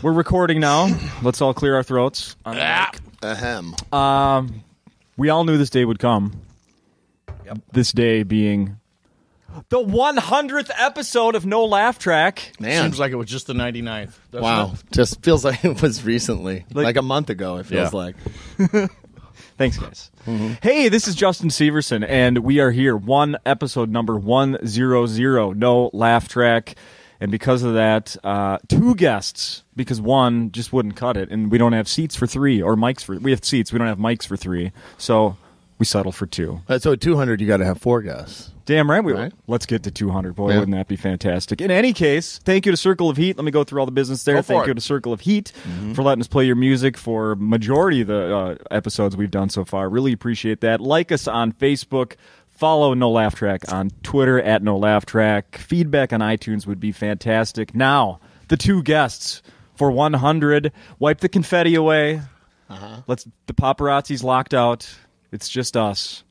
We're recording now. Let's all clear our throats. Ahem. We all knew this day would come. Yep. This day being the 100th episode of NoLaughTrack. Man. Seems like it was just the 99th. Wow. It? Just feels like it was recently. Like a month ago, it feels like. Thanks, guys. Mm-hmm. Hey, this is Justin Severson, and we are here. Episode number 100, NoLaughTrack. And because of that, 2 guests, because 1 just wouldn't cut it, and we don't have seats for 3, or mics for... We have seats, we don't have mics for 3, so we settled for 2. So at 200, you got to have 4 guests. Damn right we will. Right? Let's get to 200. Boy, wouldn't that be fantastic. In any case, thank you to Circle of Heat. Let me go through all the business there. Thank you to Circle of Heat for letting us play your music for majority of the episodes we've done so far. Really appreciate that. Like us on Facebook. Follow NoLaughTrack on Twitter at NoLaughTrack. Feedback on iTunes would be fantastic. Now, the 2 guests for 100. Wipe the confetti away. The paparazzi's locked out. It's just us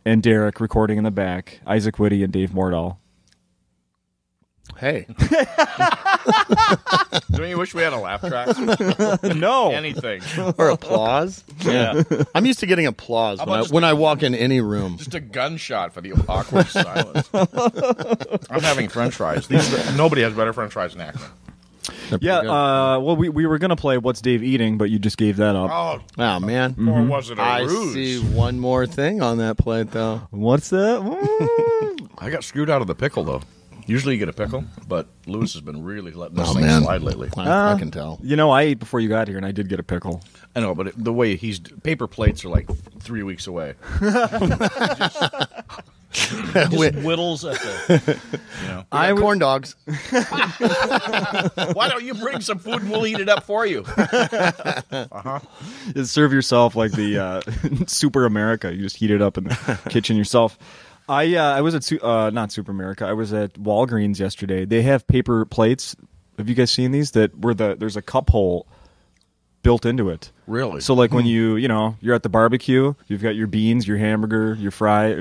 and Derek recording in the back. Isaac Witty and Dave Mordal. Hey. Don't you wish we had a laugh track? No. Anything. Or applause. Yeah. I'm used to getting applause when I walk in any room. Just a gunshot for the awkward silence. I'm having French fries. Nobody has better French fries than Acme. Yeah, well, we were going to play What's Dave Eating, but you just gave that up. Oh man. Or was it a I ruse? see one more thing on that plate, though. What's that? I got screwed out of the pickle, though. Usually you get a pickle, but Lewis has been really letting this thing slide lately. I can tell. You know, I ate before you got here, and I did get a pickle. I know, but the way paper plates are like 3 weeks away. Just whittles at the, corn dogs. Why don't you bring some food and we'll eat it up for you? Just serve yourself like the Super America. You just heat it up in the kitchen yourself. I was at not Super America. I was at Walgreens yesterday. They have paper plates. Have you guys seen these? There's a cup hole built into it. Really? So like when you're at the barbecue, you've got your beans, your hamburger, your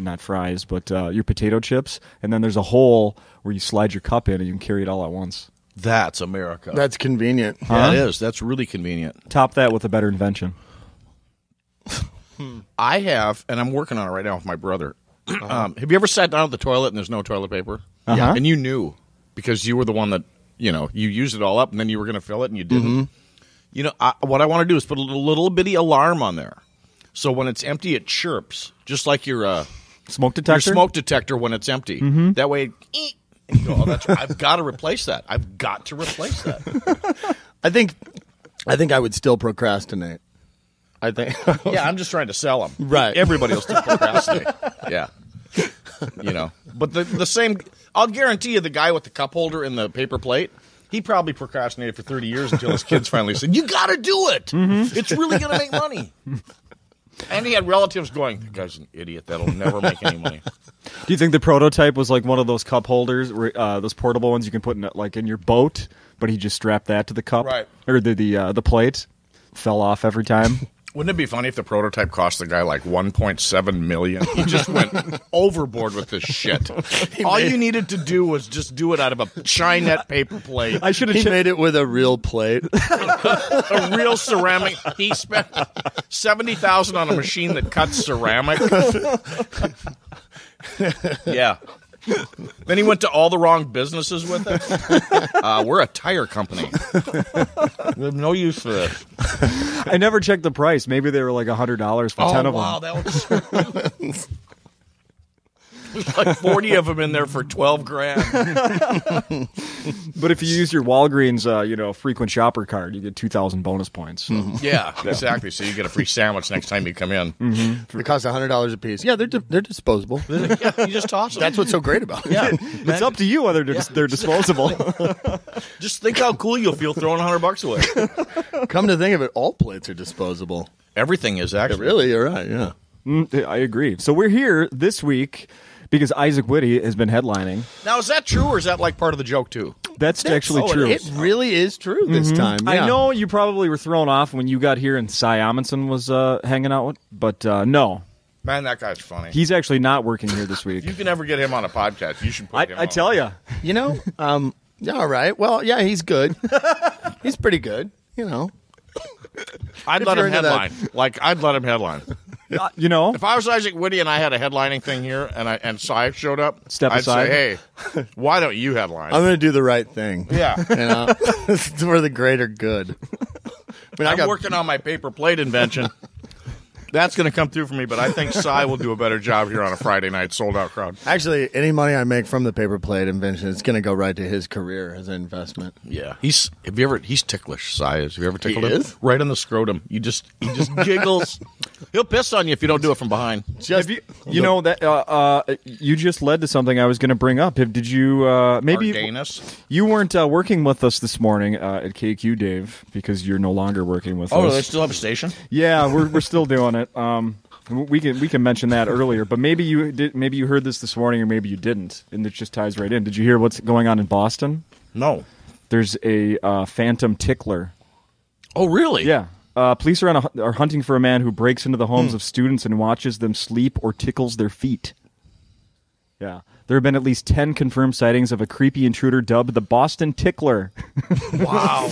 not fries, but your potato chips, and then there's a hole where you slide your cup in and you can carry it all at once. That's America. That's convenient. Yeah, it is. That's really convenient. Top that with a better invention. I have, and I'm working on it right now with my brother. Have you ever sat down at the toilet and there's no toilet paper? Yeah. And you knew because you were the one that, you used it all up and then you were going to fill it and you didn't. What I want to do is put a little bitty alarm on there. So when it's empty, it chirps, just like your smoke detector? Your smoke detector when it's empty. Mm-hmm. That way, and you go, I've got to replace that. I've got to replace that. I think I would still procrastinate. I think. Yeah, I'm just trying to sell them. Right. Everybody will still procrastinate. Yeah. But the same, I'll guarantee you the guy with the cup holder and the paper plate, he probably procrastinated for 30 years until his kids finally said, you got to do it. Mm-hmm. It's really going to make money. And he had relatives going, that guy's an idiot. That'll never make any money. Do you think the prototype was like one of those cup holders, those portable ones you can put in your boat, but he just strapped that to the cup? Right. Or the plate fell off every time? Wouldn't it be funny if the prototype cost the guy like $1.7 million? He just went overboard with this shit. All you needed to do was just do it out of a Chinette paper plate. He made it with a real plate. A real ceramic. He spent $70,000 on a machine that cuts ceramic. Yeah. Then he went to all the wrong businesses with it. We're a tire company. We have no use for this. I never checked the price. Maybe they were like $100 for 10 of them. Wow, that was there's like 40 of them in there for $12,000. But if you use your Walgreens, frequent shopper card, you get 2,000 bonus points. So. Mm-hmm. Yeah, exactly. So you get a free sandwich next time you come in. Mm-hmm. It costs $100 a piece. Yeah, they're disposable. Yeah, you just toss them. That's what's so great about it. Yeah, it's up to you whether they're disposable. Just think how cool you'll feel throwing $100 away. Come to think of it, all plates are disposable. Everything is actually. Really, you're right. Yeah, I agree. So we're here this week because Isaac Witty has been headlining. Now, is that true, or is that like part of the joke too? That's actually true. It really is true this time. Yeah. I know you probably were thrown off when you got here and Cy Amundsen was hanging out with, but no. Man, that guy's funny. He's actually not working here this week. If you can ever get him on a podcast, you should put him on. I tell you. Yeah, all right. Well, yeah, he's good. He's pretty good, you know. I'd let him headline. I'd let him headline. You know, if I was Isaac Witty and I had a headlining thing here and Cy showed up, I'd say, hey, why don't you headline? I'm going to do the right thing. Yeah. You know? It's for the greater good. I'm working on my paper plate invention. That's going to come through for me, but I think Cy will do a better job here on a Friday night sold-out crowd. Actually, any money I make from the paper plate invention, it's going to go right to his career as an investment. Yeah. He's ticklish, Cy is. Have you ever tickled him? Is? Right on the scrotum. He just giggles. He'll piss on you if you don't do it from behind. You know that you just led to something I was going to bring up. Did you maybe Ardanus? You weren't working with us this morning at KQ, Dave, because you're no longer working with us. Oh, do they still have a station? Yeah, we're still doing it. We can mention that earlier, but maybe you did. Maybe you heard this morning, or maybe you didn't, and it just ties right in. Did you hear what's going on in Boston? No. There's a phantom tickler. Oh, really? Yeah. Police are hunting for a man who breaks into the homes of students and watches them sleep or tickles their feet. Yeah. There have been at least 10 confirmed sightings of a creepy intruder dubbed the Boston Tickler. Wow.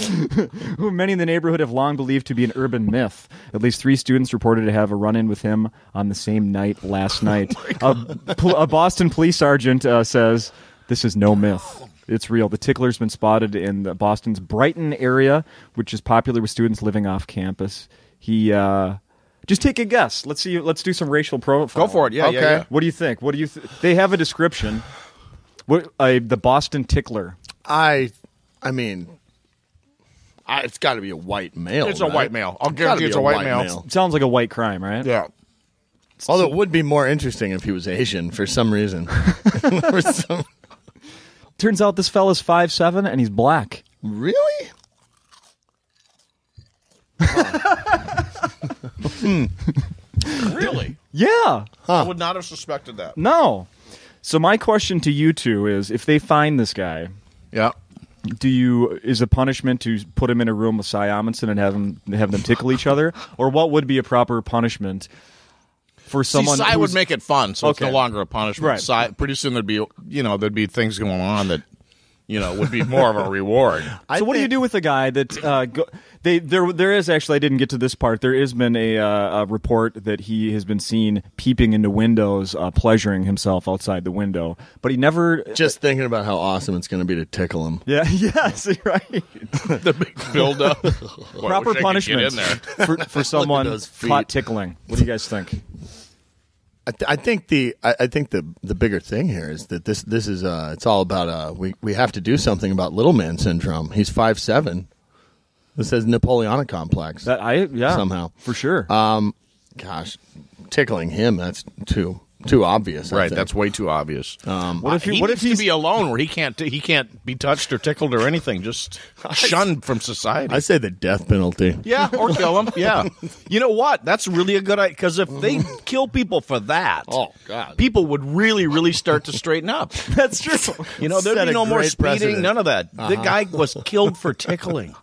Who many in the neighborhood have long believed to be an urban myth. At least 3 students reported to have a run-in with him on the same night last night. A Boston police sergeant says, this is no myth. It's real. The tickler's been spotted in Boston's Brighton area, which is popular with students living off campus. He... Just take a guess. Let's see. Let's do some racial profile. Go for it. Yeah, okay. yeah. What do you think? They have a description. The Boston Tickler. I mean, it's got to be a white male. It's right? a white male. I'll guarantee it's a white male. It sounds like a white crime, right? Yeah. Although it would be more interesting if he was Asian for some reason. Turns out this fella's 5'7" and he's black. Really? Really? Yeah. I would not have suspected that. No. So my question to you two is, if they find this guy, Yeah. is a punishment to put him in a room with Cy Amundsen and have them tickle each other, or what would be a proper punishment for someone? Cy would make it fun, so it's Okay. no longer a punishment. Right. Cy, pretty soon there'd be things going on that would be more of a reward. So what do you do with a guy that there is actually, I didn't get to this part, there has been a report that he has been seen peeping into windows, pleasuring himself outside the window, but he never... Just thinking about how awesome it's going to be to tickle him. Yeah, yes, right. The big build-up. Proper punishment for someone those feet. caught tickling. What do you guys think? I think the bigger thing here is that this is it's all about we have to do something about little man syndrome. He's 5'7". This says Napoleonic complex. Somehow for sure. Gosh, tickling him, that's too obvious. I Right, think. that's way too obvious. What he needs to be alone where he can't be touched or tickled or anything, just shunned from society. I say the death penalty. Yeah, or kill him. Yeah. You know what? That's really a good idea, because if they kill people for that, Oh, God. people would really, really start to straighten up. That's true. There'd Set be a no more great speeding, precedent. none of that. The guy was killed for tickling.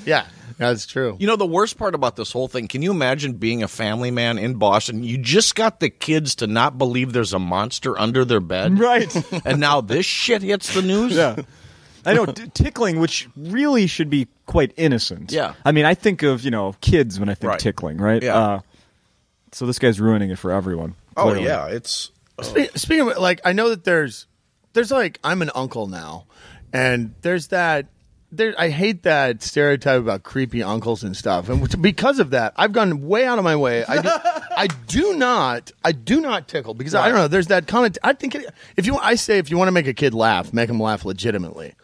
Yeah, that's true. The worst part about this whole thing, can you imagine being a family man in Boston? You just got the kids to not believe there's a monster under their bed. Right. And now this shit hits the news? Yeah. I know, tickling, which really should be quite innocent. Yeah. I mean, I think of, kids when I think Right. tickling, right? Yeah. So this guy's ruining it for everyone. Oh, clearly. yeah. It's... Speaking of, I know that there's I'm an uncle now, and there's that. I hate that stereotype about creepy uncles and stuff, and because of that, I've gone way out of my way. I do not tickle because I don't know. There's that kind of. I think if you want to make a kid laugh, make them laugh legitimately.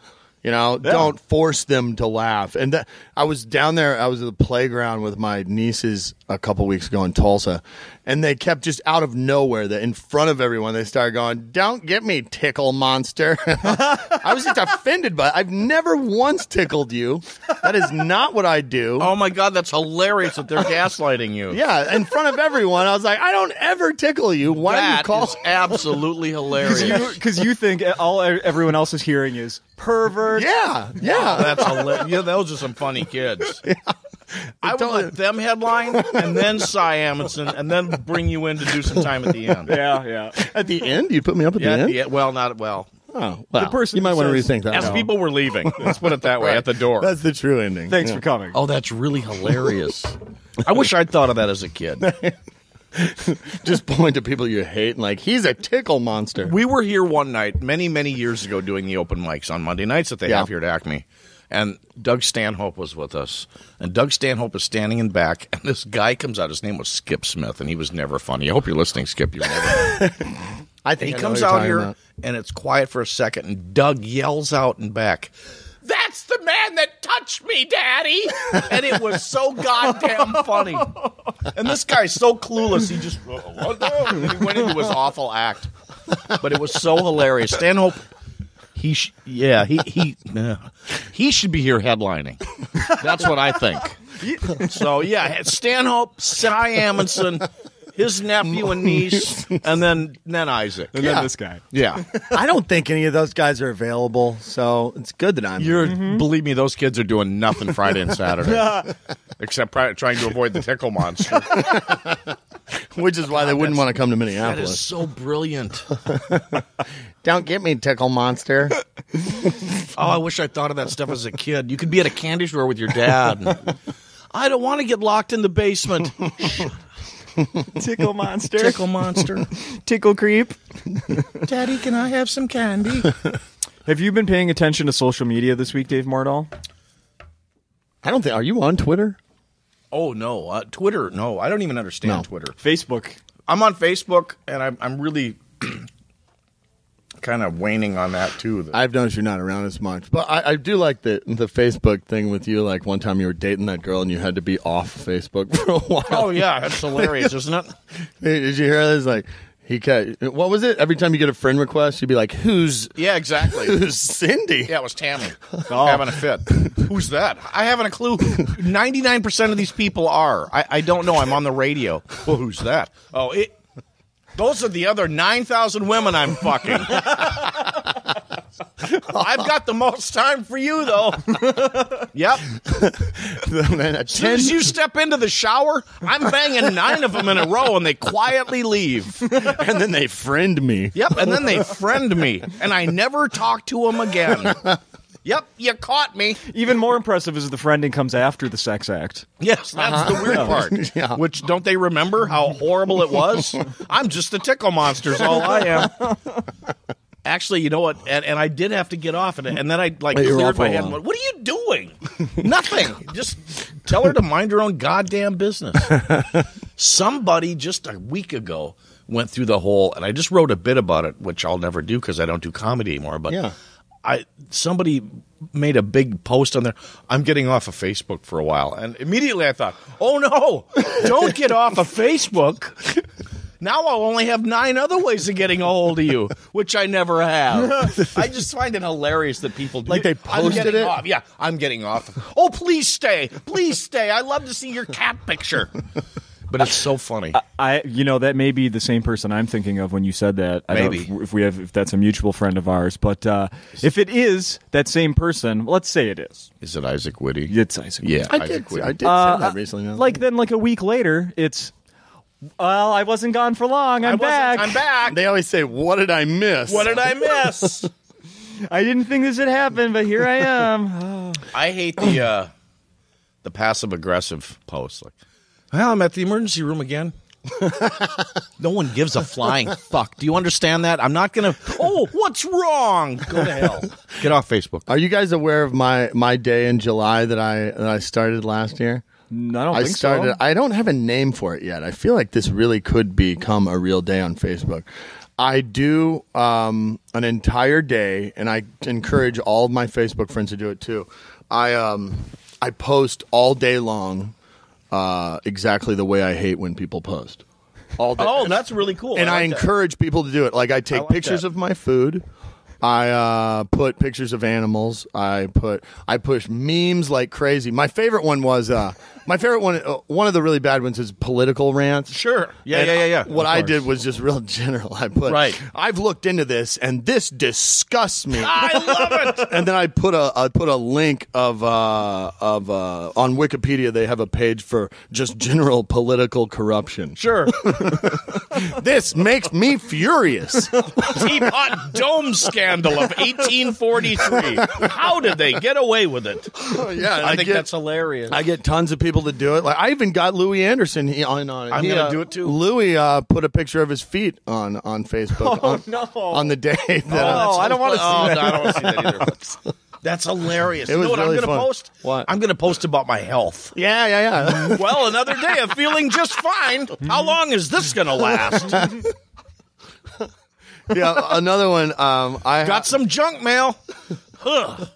Don't force them to laugh. And I was down there. I was at the playground with my nieces a couple weeks ago in Tulsa, and they kept just out of nowhere, in front of everyone, they started going, "Don't get me, tickle monster." I was just offended by it. I've never once tickled you. That is not what I do. Oh, my God, that's hilarious that they're gaslighting you. Yeah, in front of everyone. I was like, I don't ever tickle you. Why do you That call is absolutely hilarious. Because you think everyone else is hearing is pervert. Yeah. That's hilarious. Yeah, those are some funny kids. Yeah. I would let them headline and then Cy Amundsen and then bring you in to do some time at the end. Yeah. At the end? You put me up at the end? Yeah, well, not well. Oh, well, The person you might who want to says, rethink that. As people were leaving. Let's put it that way, at the door. That's the true ending. Thanks for coming. Oh, that's really hilarious. I wish I'd thought of that as a kid. Just point to people you hate and like, he's a tickle monster. We were here one night, many, many years ago, doing the open mics on Monday nights that they have here at Acme. And Doug Stanhope was with us. And Doug Stanhope is standing in back, and this guy comes out. His name was Skip Smith, and he was never funny. I hope you're listening, Skip. You're never I think he I know comes what you're out talking here, about. and it's quiet for a second, and Doug yells out in back, "That's the man that touched me, Daddy!" And it was so goddamn funny. And this guy's so clueless, he just he went into his awful act. But it was so hilarious. Stanhope, he should be here headlining. That's what I think. So yeah, Stanhope, Cy Amundsen, his nephew and niece, and then Isaac. And then this guy. Yeah. I don't think any of those guys are available, so it's good that I'm here. Believe me, those kids are doing nothing Friday and Saturday. Except trying to avoid the tickle monster. Which is why they wouldn't want to come to That Minneapolis. is so brilliant. Don't get me, tickle monster. Oh, I wish I thought of that stuff as a kid. You could be at a candy store with your dad. I don't want to get locked in the basement. Tickle monster. Tickle monster. Tickle creep. Daddy, can I have some candy? Have you been paying attention to social media this week, Dave Mordal? I don't think. Are you on Twitter? Oh, no. Twitter, no. I don't even understand Twitter. Facebook. I'm on Facebook, and I'm really kind of waning on that, too. I've noticed you're not around as much. But I do like the Facebook thing with you. Like one time you were dating that girl and you had to be off Facebook for a while. Oh, yeah. That's hilarious, isn't it? Did you hear this? Like, what was it? Every time you get a friend request, you'd be like, who's exactly. Who's Cindy? Yeah, it was Tammy. Having a fit. Who's that? I haven't a clue. 99% of these people are. I don't know. I'm on the radio. Well, who's that? Oh, those are the other 9,000 women I'm fucking. I've got the most time for you, though. Yep. As soon as you step into the shower, I'm banging 9 of them in a row, and they quietly leave. And then they friend me. Yep, and then they friend me, and I never talk to them again. Yep, you caught me. Even more impressive is the friending comes after the sex act. Yes, that's the weird part. Yeah. Which, don't they remember how horrible it was? I'm just a tickle monster is all I am. Actually, you know what? And I did have to get off, and then I cleared my head and went, what are you doing? Nothing. Just tell her to mind her own goddamn business. Somebody just a week ago went through the whole, and I just wrote a bit about it, which I'll never do because I don't do comedy anymore, but Yeah. Somebody made a big post on there. I'm getting off of Facebook for a while. And immediately I thought, oh no, don't get off of Facebook. Now I'll only have 9 other ways of getting a hold of you, which I never have. I just find it hilarious that people do. Like they posted it? Off. Yeah, I'm getting off. Oh, please stay. Please stay. I love to see your cat picture. But it's so funny. That may be the same person I'm thinking of when you said that. I Maybe. don't know if that's a mutual friend of ours, but if it is that same person, let's say it is. Is it Isaac Witty? It's Isaac. Yeah, I Isaac did Witty. say that recently. Then a week later, it's I wasn't gone for long. I'm back. I'm back. They always say, what did I miss? What did I miss? I didn't think this would happen, but here I am. I hate the passive aggressive posts. Like, well, I'm at the emergency room again. No one gives a flying fuck. Do you understand that? I'm not gonna. Oh, what's wrong? Go to hell. Get off Facebook. Are you guys aware of my day in July that I started last year? No, I don't think so. I don't have a name for it yet. I feel like this really could become a real day on Facebook. I do an entire day, and I encourage all of my Facebook friends to do it too. I post all day long exactly the way I hate when people post. All day. Oh, that's really cool. And I like that. encourage people to do it. Like I take pictures of my food. I put pictures of animals. I push memes like crazy. My favorite one was one of the really bad ones is political rants. Sure. Yeah. What I did was just real general. I put I've looked into this and this disgusts me. I love it. And then I put a link of on Wikipedia they have a page for just general political corruption. Sure. This makes me furious. Teapot Dome scandal. scandal of 1843. How did they get away with it? Yeah, I think that's hilarious. I get tons of people to do it. Like I even got Louis Anderson on it. I'm going to do it too. Louis put a picture of his feet on Facebook on the day that I don't want to see that. No, I don't want to see that either. That's hilarious. It was you know what really I'm going to fun. post? What? I'm going to post about my health. Yeah. Well, another day of feeling just fine. How long is this going to last? Yeah, another one. I Got some junk mail. I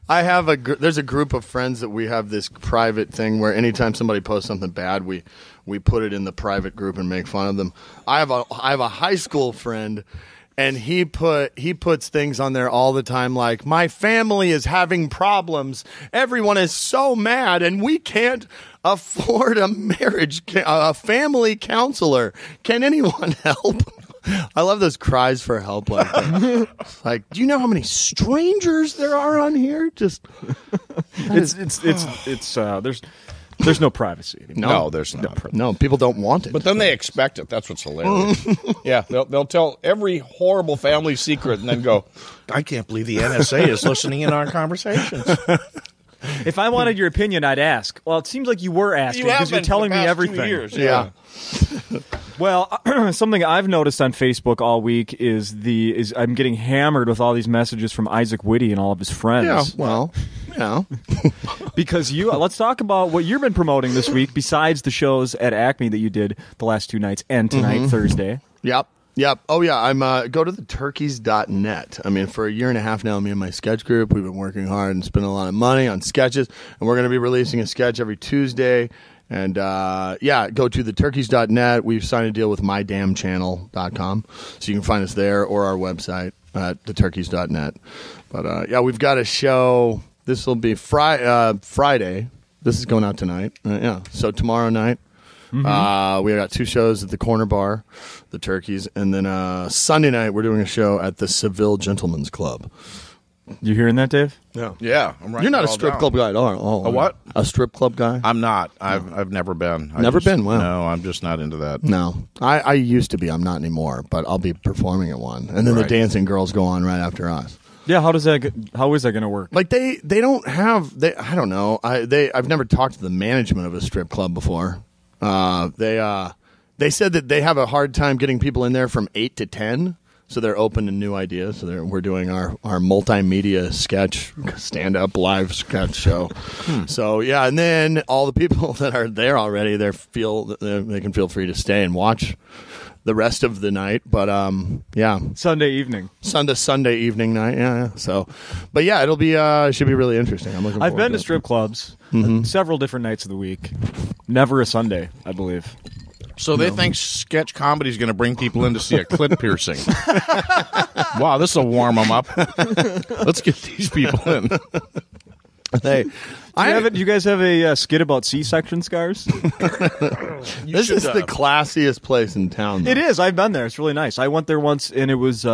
have there's a group of friends that we have this private thing where anytime somebody posts something bad, we put it in the private group and make fun of them. I have a high school friend, and he puts things on there all the time like, my family is having problems. Everyone is so mad, and we can't afford a family counselor. Can anyone help? I love those cries for help like that. Like, do you know how many strangers there are on here? Just there's no privacy anymore. No, there's not. no, people don't want it. But then they expect it. That's what's hilarious. Yeah, they'll tell every horrible family secret and then go, I can't believe the NSA is listening in our conversations. If I wanted your opinion, I'd ask. Well, it seems like you were asking because you're telling me everything. 2 years. Yeah. Well, something I've noticed on Facebook all week is I'm getting hammered with all these messages from Isaac Witty and all of his friends. Yeah, well, yeah. Because let's talk about what you've been promoting this week besides the shows at Acme that you did the last 2 nights and tonight, Thursday. Yep. Oh, yeah. I'm go to theturkeys.net. I mean, for a year and a half now, me and my sketch group, we've been working hard and spending a lot of money on sketches, and we're going to be releasing a sketch every Tuesday. And, go to theturkeys.net. We've signed a deal with mydamnchannel.com, so you can find us there or our website at theturkeys.net. But, we've got a show. This will be Friday. This is going out tonight. So tomorrow night. We got 2 shows at the Corner Bar, the Turkeys, and then Sunday night we're doing a show at the Seville Gentlemen's Club. You hearing that, Dave? Yeah. I'm writing You're not it a all strip down. club guy at all. A what? A strip club guy? I'm not. I've never been. Never been? Wow. No, I'm just not into that. No. I used to be. I'm not anymore, but I'll be performing at one. And then the dancing girls go on right after us. Yeah, how is that going to work? Like they don't have I don't know. I've never talked to the management of a strip club before. They said that they have a hard time getting people in there from 8 to 10, so they're open to new ideas. So we're doing our multimedia sketch, stand-up live sketch show. So, yeah, and then all the people that are there already, they can feel free to stay and watch the rest of the night. But, Sunday evening. Sunday evening night, yeah. So, but, yeah, it'll be should be really interesting. I'm looking forward I've been to to it. strip clubs several different nights of the week. Never a Sunday, I believe. So they think sketch comedy is going to bring people in to see a clit piercing. Wow, this will warm them up. Let's get these people in. Hey, You guys have a skit about C-section scars? This is the classiest place in town, though. It is. I've been there. It's really nice. I went there once, and it was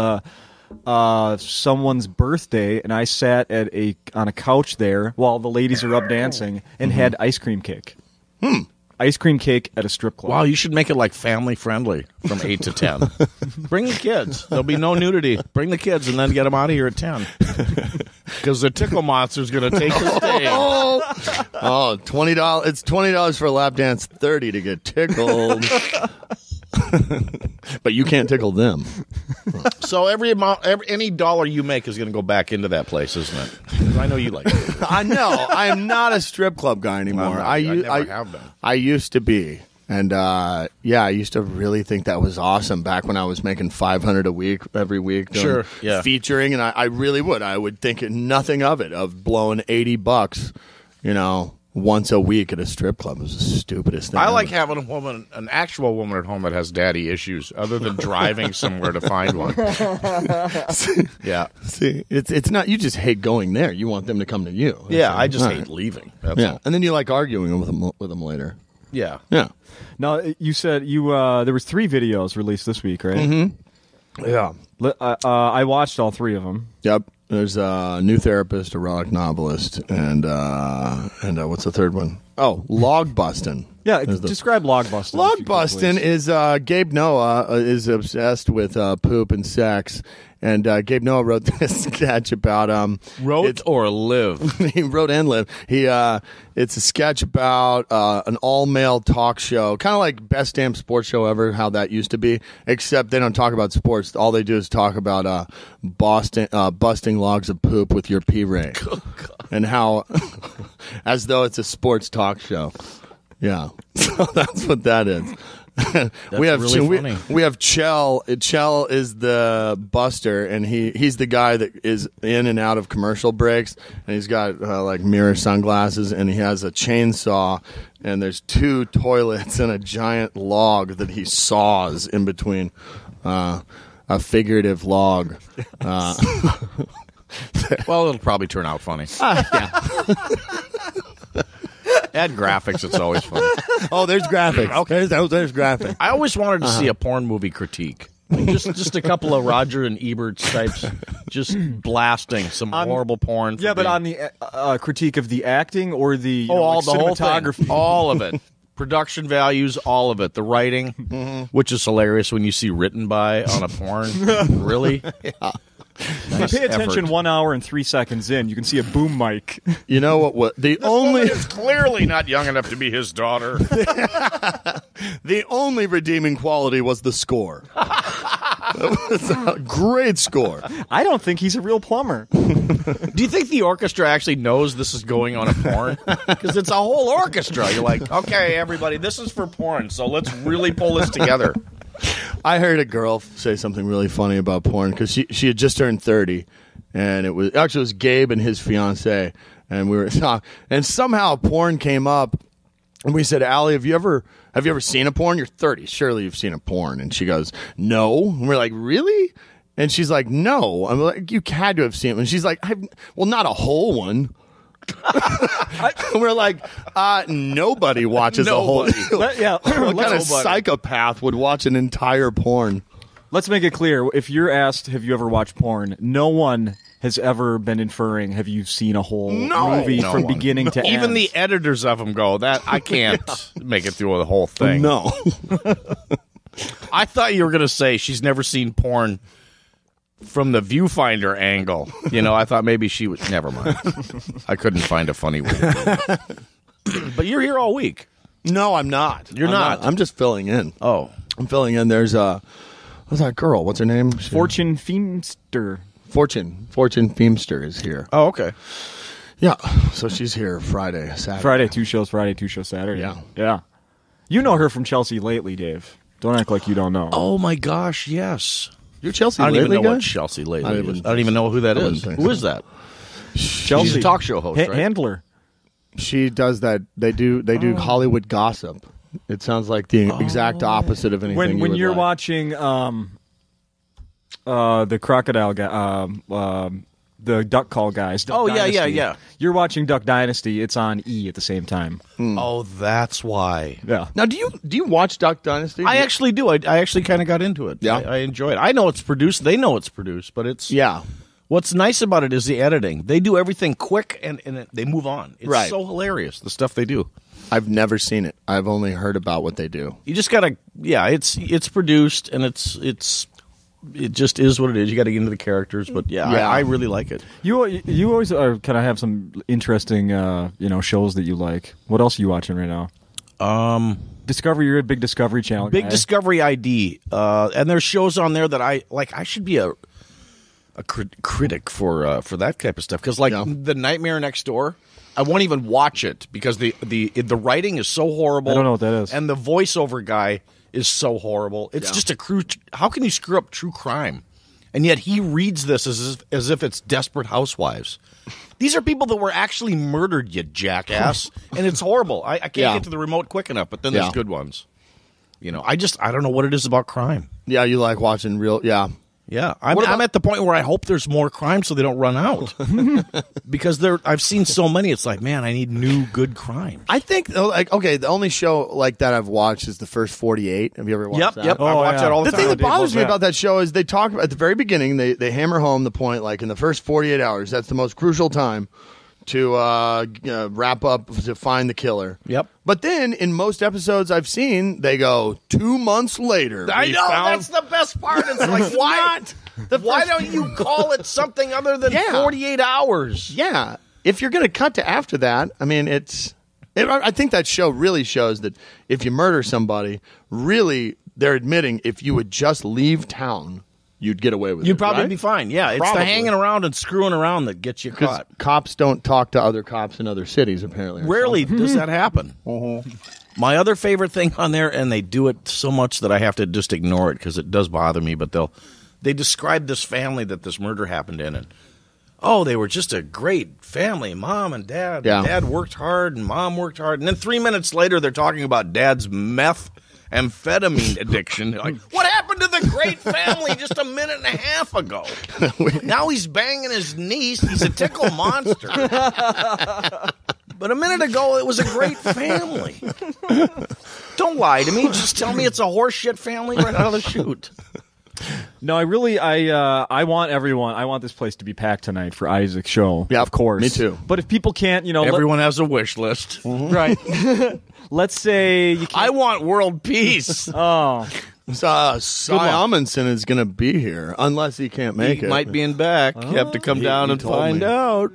someone's birthday, and I sat on a couch there while the ladies are up dancing and had ice cream cake. Ice cream cake at a strip club. Wow, you should make it like family friendly from 8 to 10. Bring the kids. There'll be no nudity. Bring the kids and then get them out of here at 10. Because the tickle monster's going to take the day. $20. It's $20 for a lap dance, $30 to get tickled. But you can't tickle them. So any dollar you make is going to go back into that place, isn't it? 'Cause I know you like it. I know. I am not a strip club guy anymore. I never have been. I used to be. And, I used to really think that was awesome back when I was making $500 a week every week. Sure, yeah. Featuring, and I really would. I would think nothing of it, of blowing $80, once a week at a strip club. It was the stupidest thing I ever. like having an actual woman at home that has daddy issues, other than driving somewhere to find one. Yeah. See, it's not, you just hate going there. You want them to come to you. Yeah, I just All hate right. leaving. That's Yeah, all. and then you like arguing with them later. Yeah. Yeah. Now, you said there was 3 videos released this week, right? Mm-hmm. Yeah. I watched all 3 of them. Yep. There's a new therapist, erotic novelist, and what's the third one? Oh, log bustin'. Yeah, describe log bustin'. Log bustin' is Gabe Noah is obsessed with poop and sex, And Gabe Noah wrote this sketch about Wrote or live? He wrote and lived. It's a sketch about an all-male talk show, kind of like Best Damn Sports Show Ever, how that used to be, except they don't talk about sports. All they do is talk about busting logs of poop with your P-Ray. Oh, and how, as though it's a sports talk show. Yeah. So that's what that is. We have really funny. We have Chell. Chell is the buster, and he's the guy that is in and out of commercial breaks, and he's got like mirror sunglasses, and he has a chainsaw, and there's 2 toilets and a giant log that he saws in between, a figurative log. Well, it'll probably turn out funny. Yeah. Add graphics, it's always funny. Oh, there's graphics. Okay, there's graphics. I always wanted to see a porn movie critique. Like just a couple of Roger and Ebert types just blasting some horrible porn. Yeah, but on the critique of the acting or the all the whole cinematography, thing. All of it. Production values, all of it. The writing, which is hilarious when you see written by on a porn. Really? Yeah. Nice pay attention effort. 1 hour and 3 seconds in, you can see a boom mic. You know what? The only is clearly not young enough to be his daughter. The only redeeming quality was the score. That was a great score. I don't think he's a real plumber. Do you think the orchestra actually knows this is going on a porn? Because it's a whole orchestra. You're like, okay, everybody, this is for porn, so let's really pull this together. I heard a girl say something really funny about porn because she had just turned 30, and it was Gabe and his fiance, and we were talking, and somehow porn came up, and we said, Allie, have you ever seen a porn? You're 30, surely you've seen a porn. And she goes, no. And we're like, really? And she's like, no. I'm like, you had to have seen it. And she's like, well, not a whole one. We're like, nobody watches a whole. What kind of psychopath would watch an entire porn? Let's make it clear. If you're asked, have you ever watched porn? No one has ever been inferring, have you seen a whole movie from beginning to end? Even the editors of them go, that I can't make it through the whole thing. No. I thought you were going to say she's never seen porn from the viewfinder angle. You know, I thought maybe she would. Never mind. I couldn't find a funny way to do it. But you're here all week. No, I'm not. You're not. I'm just filling in. Oh. I'm filling in. There's what's that girl? What's her name? Fortune Feemster. Fortune Feemster is here. Oh, okay. Yeah. So she's here Friday, Saturday. Friday, 2 shows Friday, 2 shows Saturday. Yeah. Yeah. You know her from Chelsea Lately, Dave. Don't act like you don't know. Oh, my gosh, yes. You're Chelsea I don't Lately even know guy? what Chelsea Lately I is. I don't even know who that is. Who is that? Chelsea. She's a talk show host, right? Handler. She does that. They do Hollywood gossip. It sounds like the exact opposite of anything. When you're like. watching the crocodile guy, the duck call guys. Duck Dynasty. yeah. You're watching Duck Dynasty. It's on E at the same time. Oh, that's why. Yeah. Now, do you watch Duck Dynasty? I actually do. I actually kind of got into it. Yeah. I enjoy it. I know it's produced. They know it's produced, but it's What's nice about it is the editing. They do everything quick and they move on. It's so hilarious, the stuff they do. I've never seen it. I've only heard about what they do. You just gotta, it's produced and it just is what it is. You got to get into the characters, but I really like it. You always kind of have some interesting shows that you like. What else are you watching right now? Discovery. You're a big Discovery Channel guy. Big Discovery ID, and there's shows on there that I like. I should be a critic for that type of stuff because The Nightmare Next Door. I won't even watch it because the writing is so horrible. I don't know what that is. And the voiceover guy is so horrible. It's just how can you screw up true crime? And yet he reads this as if it's Desperate Housewives. These are people that were actually murdered, you jackass. And it's horrible. I can't get to the remote quick enough, but then there's good ones. You know, I don't know what it is about crime. Yeah, you like watching real, Yeah, I'm at the point where I hope there's more crime so they don't run out. Because I've seen so many, it's like, man, I need new good crime. I think, the only show like that I've watched is the first 48. Have you ever watched that? Yep, I watch that all the time. The thing that bothers me about that show is they talk about, at the very beginning, they hammer home the point, like in the first 48 hours, that's the most crucial time to wrap up, to find the killer. Yep. But then, in most episodes I've seen, they go 2 months later. I know, that's the best part. It's like, why? Why don't you call it something other than 48 hours? Yeah. If you're going to cut to after that, I mean, I think that show really shows that if you murder somebody, really, they're admitting if you would just leave town, you'd get away with it. You'd probably right? be fine. Yeah, it's the hanging around and screwing around that gets you caught. Cops don't talk to other cops in other cities, apparently. Rarely does that happen. My other favorite thing on there, and they do it so much that I have to just ignore it because it does bother me, but they describe this family that this murder happened in, and they were just a great family, mom and dad. Yeah. Dad worked hard and mom worked hard, and then 3 minutes later they're talking about dad's methamphetamine addiction. Like, what happened to the great family just a minute and a half ago? Now he's banging his niece. He's a tickle monster. But a minute ago, it was a great family. Don't lie to me. Just tell me it's a horseshit family right out of the chute. No, I want this place to be packed tonight for Isaac's show. Yeah, of course. Me too. But if people can't, everyone has a wish list. Right. Let's say you can't. I want world peace. Oh. Cy Amundsen is going to be here, unless he can't make it. He might be in back. You have to come down and find out.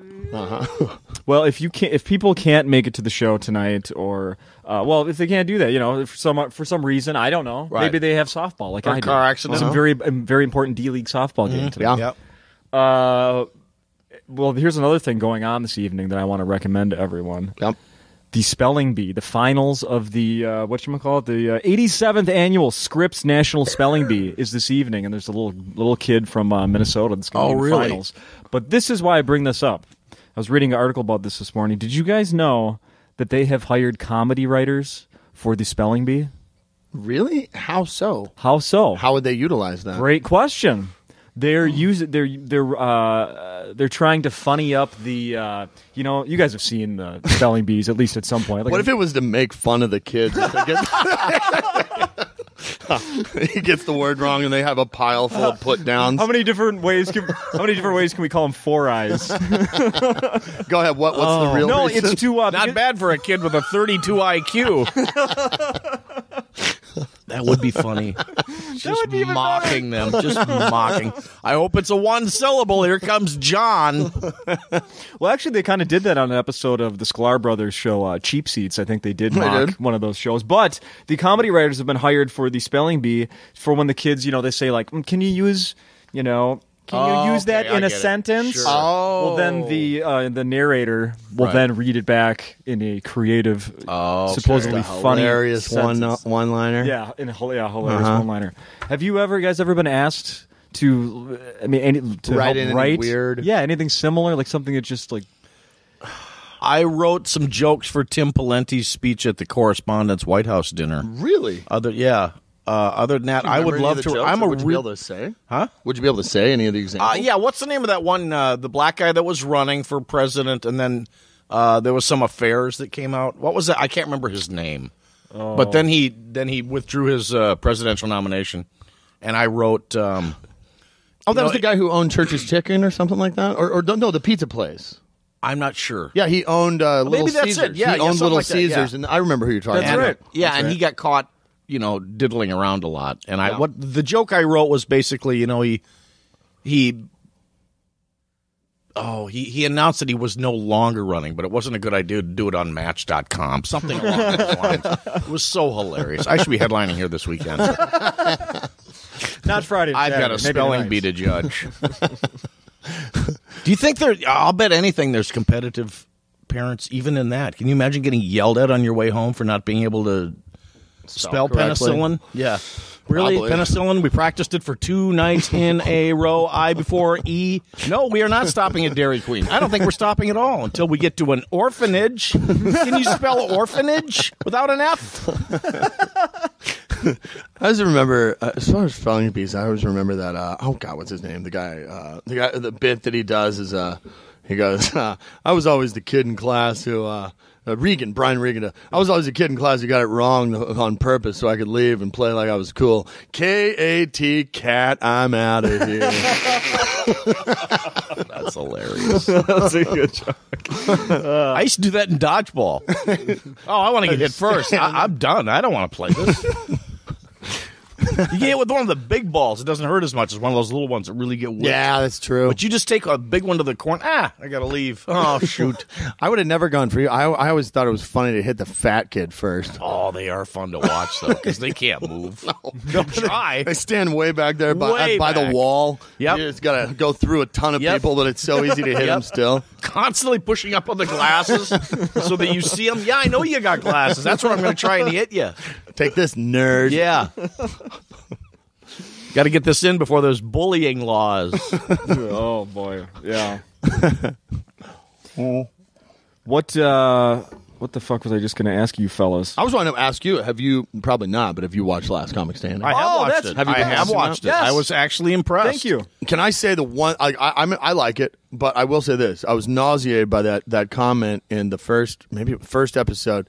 Well, if people can't make it to the show tonight, or if they can't do that, for some reason, I don't know. Right. Maybe they have softball, like or I a car do. accident. Some very important D-League softball game today. Yeah. Yep. Well, here's another thing going on this evening that I want to recommend to everyone. Yep. The Spelling Bee, the finals of the the 87th annual Scripps National Spelling Bee is this evening, and there's a little kid from Minnesota that's going to be in the finals. But this is why I bring this up. I was reading an article about this morning. Did you guys know that they have hired comedy writers for the Spelling Bee? Really? How so? How so? How would they utilize that? Great question. They're trying to funny up the you guys have seen the spelling bees at least at some point. What if it was to make fun of the kids? He gets the word wrong, and they have a pile full of put downs. How many different ways can we call them Four Eyes? Go ahead. What's the real? No, reason? it's too not bad for a kid with a 32 IQ. That would be funny. Just mocking them. Just mocking. I hope it's a one syllable. Here comes John. Well, actually, they kind of did that on an episode of the Sklar Brothers show, Cheap Seats. I think they did mock one of those shows. But the comedy writers have been hired for the Spelling Bee for when the kids, they say, like, can you use, Can you use that in a sentence? Sure. Well, then the narrator will then read it back in a creative, supposedly funny, hilarious one-liner. Yeah, in a hilarious one-liner. Have you guys ever been asked to? I mean, to write help anything weird? Yeah, anything similar, like something that just like. I wrote some jokes for Tim Pawlenty's speech at the Correspondents' White House dinner. Really? Other than that, I would love to. Would you be able to say? Huh? Would you be able to say any of the examples? Yeah. What's the name of that one? The black guy that was running for president, and then there was some affairs that came out. What was that? I can't remember his name. Oh. But then he withdrew his presidential nomination, and I wrote. That was the guy who owned Church's Chicken or something like that, or no, the pizza place. I'm not sure. Yeah, he owned Little maybe that's Caesars. it. Yeah, he owned Little like that, Caesars, and I remember who you're talking about. Right. Yeah, and he got caught, diddling around a lot. And what the joke I wrote was basically, he announced that he was no longer running, but it wasn't a good idea to do it on Match.com. Something along those lines. It was so hilarious. I should be headlining here this weekend. Not Friday. I've got a spelling bee to judge. Do you think I'll bet anything there's competitive parents even in that. Can you imagine getting yelled at on your way home for not being able to spell penicillin? Yeah. Really? Probably. Penicillin? We practiced it for 2 nights in a row. I before E. No, we are not stopping at Dairy Queen. I don't think we're stopping at all until we get to an orphanage. Can you spell orphanage without an F? I always remember, as far as spelling bees, I always remember that, what's his name? The bit that he does is, he goes, I was always the kid in class who, Brian Regan, I was always a kid in class who got it wrong on purpose so I could leave and play like I was cool. K-A-T, cat, I'm out of here. That's hilarious. That's a good joke. I used to do that in dodgeball. I want to get hit first. I'm done. I don't want to play this. You get it with one of the big balls. It doesn't hurt as much as one of those little ones that really get whipped. Yeah, that's true. But you just take a big one to the corner. I got to leave. Oh, shoot. I would have never gone for you. I always thought it was funny to hit the fat kid first. Oh, they are fun to watch, though, because they can't move. They'll try. They stand way back there by the wall. Yep. You just got to go through a ton of people, but it's so easy to hit them still. Constantly pushing up on the glasses so that you see them. Yeah, I know you got glasses. That's where I'm going to try and hit you. Take this, nerd. Yeah. Got to get this in before there's bullying laws. Oh, boy. Yeah. What the fuck was I just going to ask you fellas? I was wanting to ask you, have you, probably not, but have you watched Last Comic Standing? I have watched it. I have watched it. Yes. I was actually impressed. Thank you. Can I say the one, I like it, but I will say this. I was nauseated by that comment in the first episode.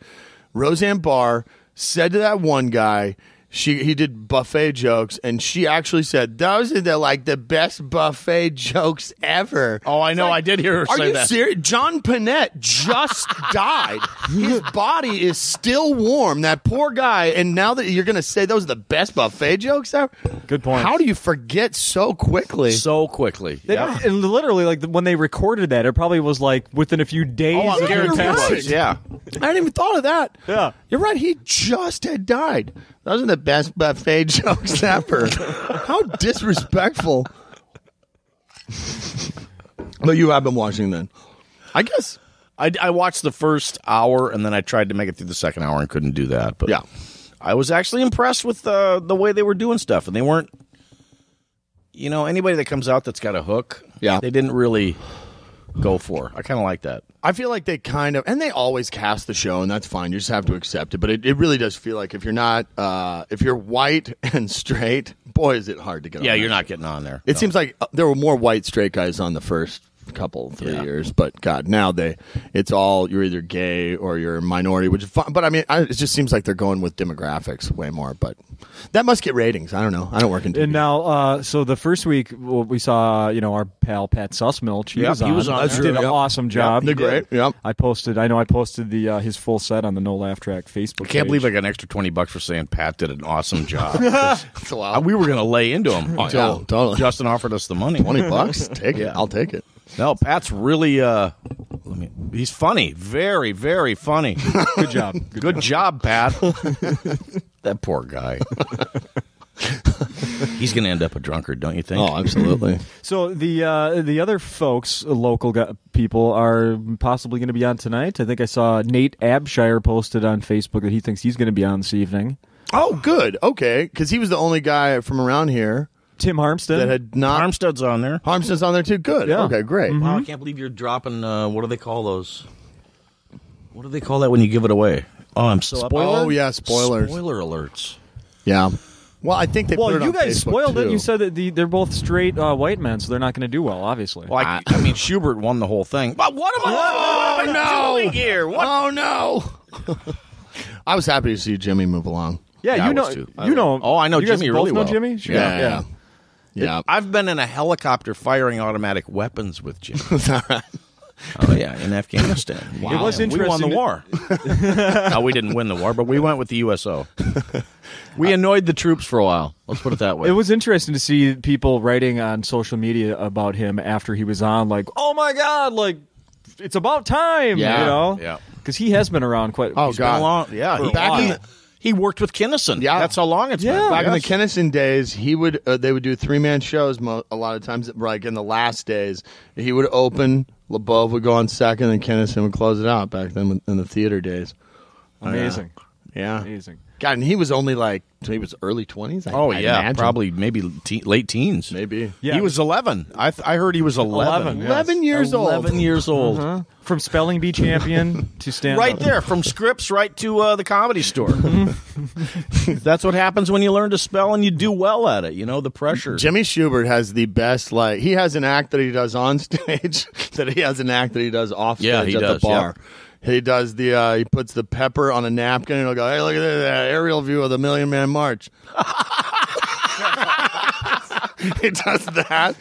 Roseanne Barr said to that one guy, he did buffet jokes, and she actually said, those are the best buffet jokes ever. Oh, I know. I did hear her say that. Are you serious? John Panette just died. His body is still warm. That poor guy. And now that you're going to say those are the best buffet jokes ever? Good point. How do you forget so quickly? So quickly. And literally, when they recorded that, it probably was within a few days. Oh, of guarantee their it passing. was. Yeah. I hadn't even thought of that. Yeah. You're right. He just had died. Those are the best buffet jokes ever. How disrespectful. But you have been watching then. I guess. I watched the first hour, and then I tried to make it through the second hour and couldn't do that. But yeah. I was actually impressed with the way they were doing stuff. And they weren't, anybody that comes out that's got a hook, they didn't really go for. I kind of like that. I feel like they kind of, and they always cast the show, and that's fine. You just have to accept it. But it really does feel like if you're not, if you're white and straight, boy, is it hard to get on. Yeah, you're not getting on there. It seems like there were more white straight guys on the first three years, but God, now it's all, you're either gay or you're a minority, which is fun. But I mean, it just seems like they're going with demographics way more, but that must get ratings. I don't know. I don't work in TV. And now, so the first week we saw, our pal Pat Sussmilch. He was on. He did an awesome job. They're great. Yep. I posted his full set on the NoLaughTrack Facebook I can't page. believe I got an extra $20 for saying Pat did an awesome job. That's a lot. We were going to lay into him until totally. Justin offered us the money. $20? Take it. I'll take it. No, Pat's really, he's funny. Very, very funny. Good job. Good job, Pat. That poor guy. He's going to end up a drunkard, don't you think? Oh, absolutely. So the other folks, local people, are possibly going to be on tonight. I think I saw Nate Abshire posted on Facebook that he thinks he's going to be on this evening. Oh, good. Okay, because he was the only guy from around here. Tim Harmstead. That had not. Harmstead's on there. Harmstead's on there too. Good. Yeah. Okay, great. Mm-hmm. Wow, I can't believe you're dropping, what do they call those? What do they call that when you give it away? Oh, I'm so Spoiler? Oh, yeah, spoilers. Spoiler alerts. Yeah. Well, I think they put it on you guys Facebook, spoiled too. it. You said that they're both straight white men, so they're not going to do well, obviously. Well, I mean, Schubert won the whole thing. But what am I doing here? What? Oh, no. I was happy to see Jimmy move along. Yeah, Yeah, you I know. was too. You know. Oh, I know you guys Jimmy both really know well. Jimmy? Sure. Yeah. I've been in a helicopter firing automatic weapons with Jimmy. Is that right? Oh, yeah, in Afghanistan. Wow. It was interesting. We won the war. No, we didn't win the war, but we went with the USO. We annoyed the troops for a while. Let's put it that way. It was interesting to see people writing on social media about him after he was on, like, oh, my God, like, it's about time, Yeah. Yeah. Because he has been around quite Oh, It's been a God. long, yeah. For back in the- He worked with Kinnison. Yeah. That's how long it's been. Yeah. Back in the Kinnison days, he would they would do 3-man shows a lot of times. Like in the last days, he would open, LeBeau would go on second, and Kinnison would close it out. Back then in the theater days, Amazing. yeah. Amazing. God, and he was only he was early 20s. Oh, I yeah. imagine. Probably maybe late teens. Maybe. Yeah. He was 11. I heard he was 11. 11 years old. 11 years old. From spelling bee champion to stand Right there, from scripts right to the Comedy Store. That's what happens when you learn to spell and you do well at it. You know, the pressure. Jimmy Schubert has the best, he has an act that he does on stage, that he has an act that he does off stage Yeah, he at does, the bar. yeah. He does he puts the pepper on a napkin and he'll go, hey, look at that aerial view of the Million Man March. He does that.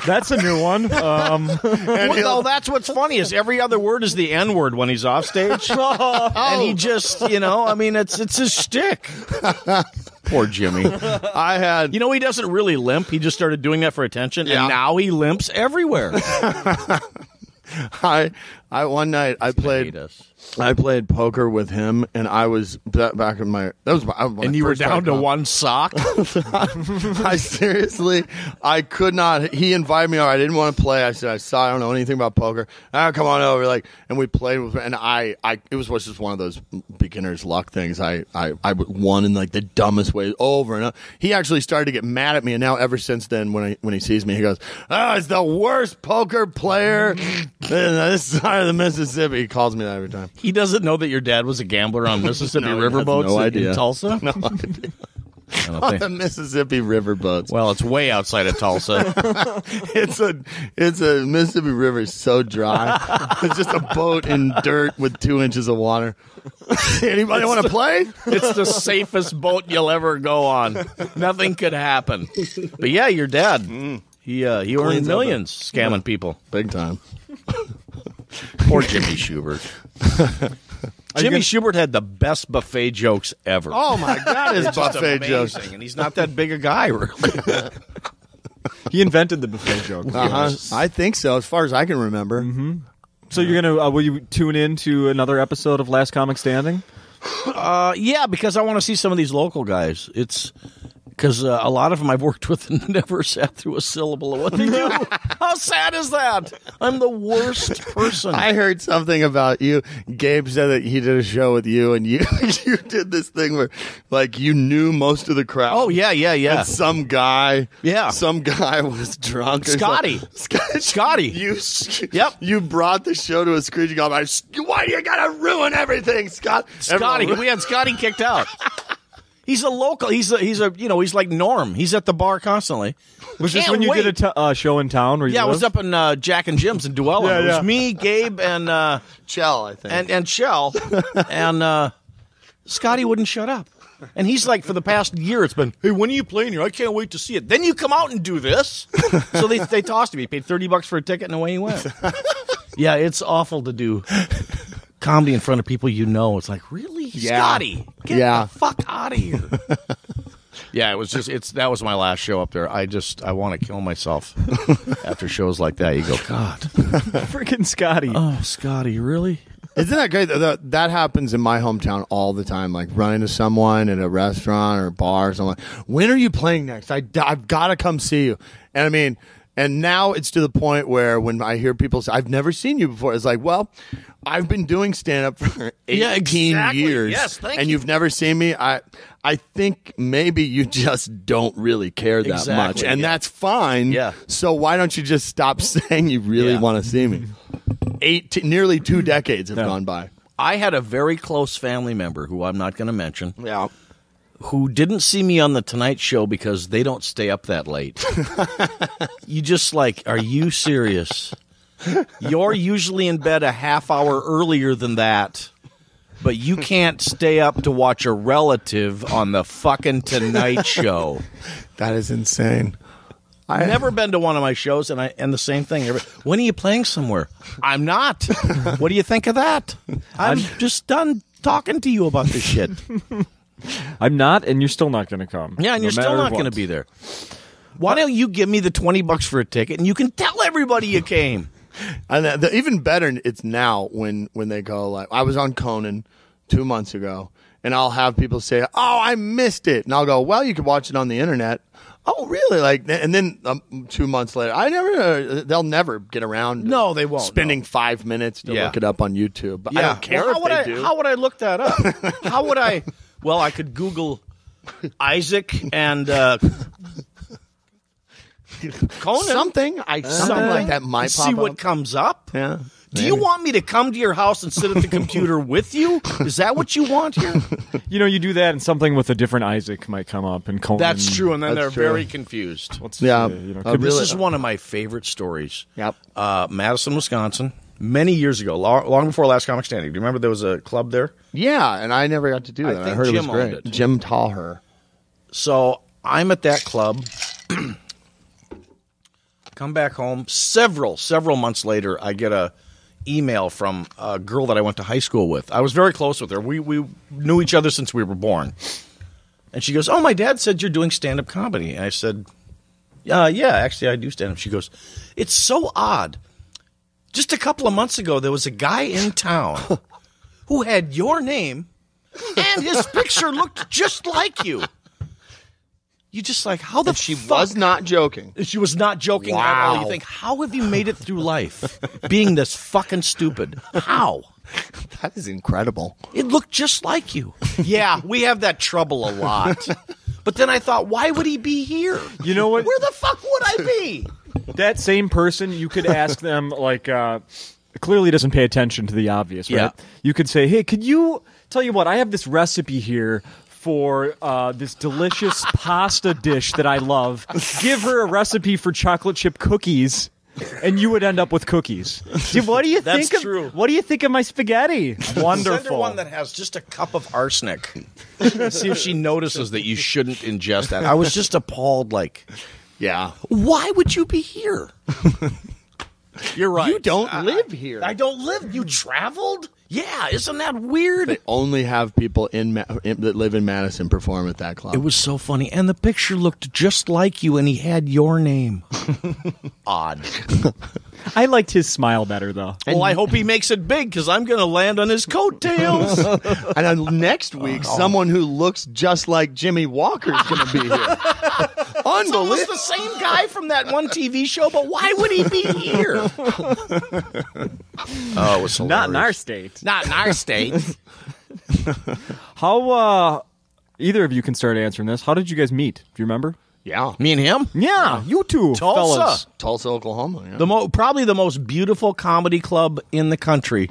That's a new one. Well, that's what's funny is every other word is the N word when he's off stage, and he just, I mean, it's his shtick. Poor Jimmy. I had. You know, he doesn't really limp. He just started doing that for attention, and now he limps everywhere. One night I played poker with him, and I was back in my. That was my. And you were down to one sock. I could not. He invited me over. I didn't want to play. I said, I don't know anything about poker. Come on over. And we played with. And it was just one of those beginner's luck things. I won in like the dumbest ways over and over. He actually started to get mad at me, and now ever since then, when he sees me, he goes, "It's the worst poker player in this side of the Mississippi." He calls me that every time. He doesn't know that your dad was a gambler on Mississippi riverboats in Tulsa? No idea. On the Mississippi riverboats. Well, it's way outside of Tulsa. It's a Mississippi River is so dry. It's just a boat in dirt with 2 inches of water. Anybody want to play? It's the safest boat you'll ever go on. Nothing could happen. But yeah, your dad, he earned millions scamming people. Big time. Poor Jimmy Schubert. Jimmy Schubert had the best buffet jokes ever. Oh, my God, his buffet jokes. And he's not that big a guy, really. He invented the buffet joke. I think so, as far as I can remember. Mm-hmm. So you're going to, will you tune in to another episode of Last Comic Standing? Yeah, because I want to see some of these local guys. It's because a lot of them I've worked with and never sat through a syllable of what they do. How sad is that? I'm the worst person. I heard something about you. Gabe said that he did a show with you, and you did this thing where, like, you knew most of the crowd. Oh, yeah. And some guy was drunk. Scotty. Scotty. You brought the show to a screeching halt. Why do you got to ruin everything, Scott? Scotty. We had Scotty kicked out. He's a local. He's like Norm. He's at the bar constantly. Was this when you did a show in town? Where you I was up in Jack and Jim's in Duella. Yeah, it was me, Gabe, and Chell, I think, and Chell, and Scotty wouldn't shut up. And he's like, for the past year, it's been, hey, when are you playing here? I can't wait to see it. Then you come out and do this. So they tossed him. He paid $30 for a ticket, and away he went. Yeah, it's awful to do comedy in front of people you know. It's like, really? Yeah. Scotty, get the fuck out of here. Yeah, it was just that was my last show up there. I want to kill myself after shows like that. You go, God. Freaking Scotty. Oh, Scotty, really? Isn't that great? That happens in my hometown all the time. Like running to someone at a restaurant or a bar or something. When are you playing next? I've got to come see you. And I mean, and now it's to the point where when I hear people say, I've never seen you before, it's like, well, I've been doing stand-up for 18 years. Yes, thank and you. you've never seen me. I think maybe you just don't really care that much. And that's fine. Yeah. So why don't you just stop saying you really want to see me? Nearly 2 decades have gone by. I had a very close family member who I'm not going to mention. Yeah. Who didn't see me on the Tonight Show because they don't stay up that late. You just like, are you serious? You're usually in bed a half hour earlier than that, but you can't stay up to watch a relative on the fucking Tonight Show. That is insane. I've never been to one of my shows, and the same thing. When are you playing somewhere? I'm not. What do you think of that? I'm just done talking to you about this shit. I'm not, and you're still not going to come. Yeah, and you're still not going to be there. Why don't you give me the $20 for a ticket, and you can tell everybody you came? And even better, it's now when they go like, I was on Conan 2 months ago, and I'll have people say, "Oh, I missed it," and I'll go, "Well, you can watch it on the internet." Oh, really? Like, and then 2 months later, they'll never get around. No, they won't. Spending 5 minutes to look it up on YouTube. But I don't care if they do. How would I look that up? How would I? Well, I could Google Isaac and Conan. Something like that might pop see up. what comes up. Yeah. Do you want me to come to your house and sit at the computer with you? Is that what you want here? You know, you do that, and something with a different Isaac might come up. And Conan. That's true, and then they're very confused. This is one of my favorite stories. Yep. Madison, Wisconsin, many years ago, long before Last Comic Standing. Do you remember there was a club there? Yeah, and I never got to do that. I heard Jim it was great. owned it. Jim Tallher. So I'm at that club. Come back home. Several months later, I get a email from a girl that I went to high school with. I was very close with her. We knew each other since we were born. And she goes, oh, my dad said you're doing stand-up comedy. And I said, yeah, actually, I do stand-up. She goes, it's so odd. Just a couple of months ago, there was a guy in town who had your name, and his picture looked just like you. You just like, how the She fuck? was not joking. She was not joking at all. Wow. You think, how have you made it through life being this fucking stupid? How? That is incredible. It looked just like you. Yeah, we have that trouble a lot. But then I thought, why would he be here? You know what? Where the fuck would I be? That same person, you could ask them, like, clearly doesn't pay attention to the obvious, right? Yeah. You could say, hey, could you, tell you what, I have this recipe here for this delicious pasta dish that I love. Give her a recipe for chocolate chip cookies, and you would end up with cookies. Dude, what do you That's think? true. What do you think of my spaghetti? Wonderful. Send her one that has just a cup of arsenic. See if she notices that you shouldn't ingest that. I was just appalled, like, Yeah. why would you be here? You're right. You don't live here. I don't live. You traveled? Yeah, isn't that weird? They only have people that live in Madison perform at that club. It was so funny. And the picture looked just like you, and he had your name. Odd. I liked his smile better, though. Well, I hope he makes it big, because I'm going to land on his coattails. And then next week, someone who looks just like Jimmy Walker is going to be here. It's almost Unbelievable. the same guy from that one TV show, but why would he be here? Oh, it was hilarious. Not in our state. Not in our state. How, either of you can start answering this. How did you guys meet? Do you remember? Yeah. Me and him? Yeah, you two Tulsa. fellas. Tulsa, Oklahoma. Yeah. Probably the most beautiful comedy club in the country.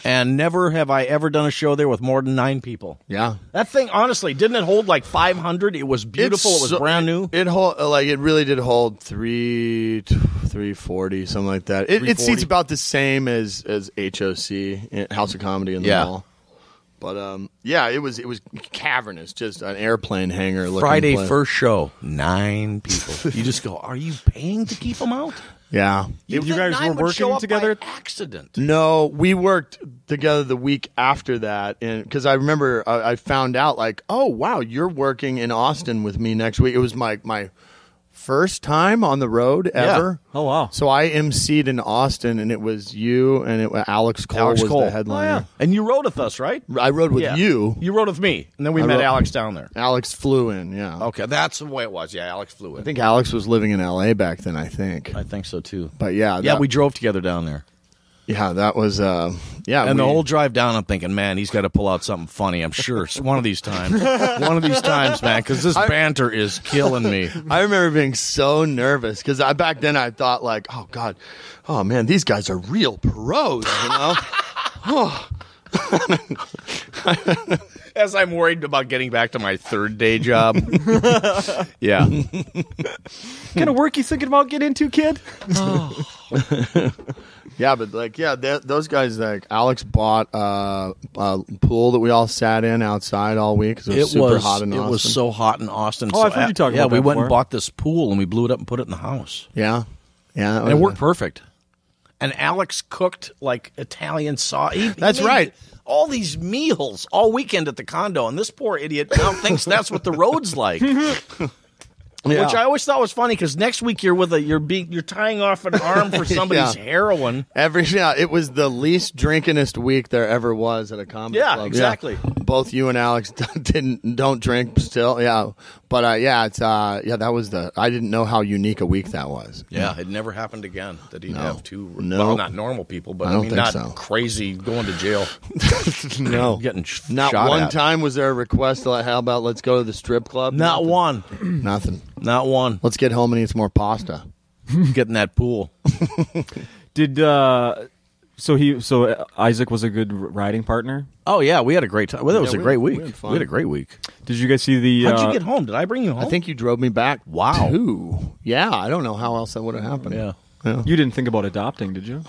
And never have I ever done a show there with more than 9 people. Yeah. That thing, honestly, didn't it hold like 500? It was beautiful. It was brand new. It really did hold 340, something like that. It seats about the same as HOC, House of Comedy in the mall. But yeah, it was cavernous, just an airplane hangar. Friday first show, 9 people. You just go, are you paying to keep them out? Yeah. You guys were working together? By accident. No, we worked together the week after that, and because I remember I found out, like, oh wow, you're working in Austin with me next week. It was my first time on the road ever. Oh wow! So I emceed in Austin, and it was you and Alex Cole was the headliner. Oh, yeah. And you rode with us, right? I rode with you. You rode with me, and then we met Alex down there. Alex flew in. Yeah. Okay, that's the way it was. Yeah, Alex flew in. I think Alex was living in L.A. back then. I think so too. But yeah, yeah, we drove together down there. Yeah, that was yeah. And the whole drive down, I'm thinking, man, he's got to pull out something funny. I'm sure one of these times, man, because this banter is killing me. I remember being so nervous because back then I thought, like, oh god, oh man, these guys are real pros, you know. As I'm worried about getting back to my 3rd day job. Yeah. What kind of work you thinking about getting into, kid? Yeah, but like, those guys, like, Alex bought a pool that we all sat in outside all week because it was super hot in Austin. It was so hot in Austin. Oh, I've heard you talk about that. Yeah, we went before. and bought this pool and we blew it up and put it in the house. Yeah. And it worked perfect. And Alex cooked like Italian sauce. That's right. All these meals all weekend at the condo, and this poor idiot now thinks that's what the road's like. Yeah. Which I always thought was funny because next week you're tying off an arm for somebody's heroin. It was the least drinkingest week there ever was at a comedy club. Yeah, exactly. Both you and Alex don't drink still. Yeah, but that was I didn't know how unique a week that was. Yeah, it never happened again that he'd have two. No. Well, not normal people, but I mean, not crazy going to jail. No, getting not shot one at. time was there a request like, how about let's go to the strip club? Not one. Nothing. Not one. Let's get home and eat some more pasta. Get in that pool. Did so Isaac was a good riding partner? Oh yeah, we had a great time. Well, that was a great week. We had a great week. Did you guys see the? How'd you get home? Did I bring you home? I think you drove me back. Wow. Too. Yeah, I don't know how else that would have happened. Yeah. You didn't think about adopting, did you?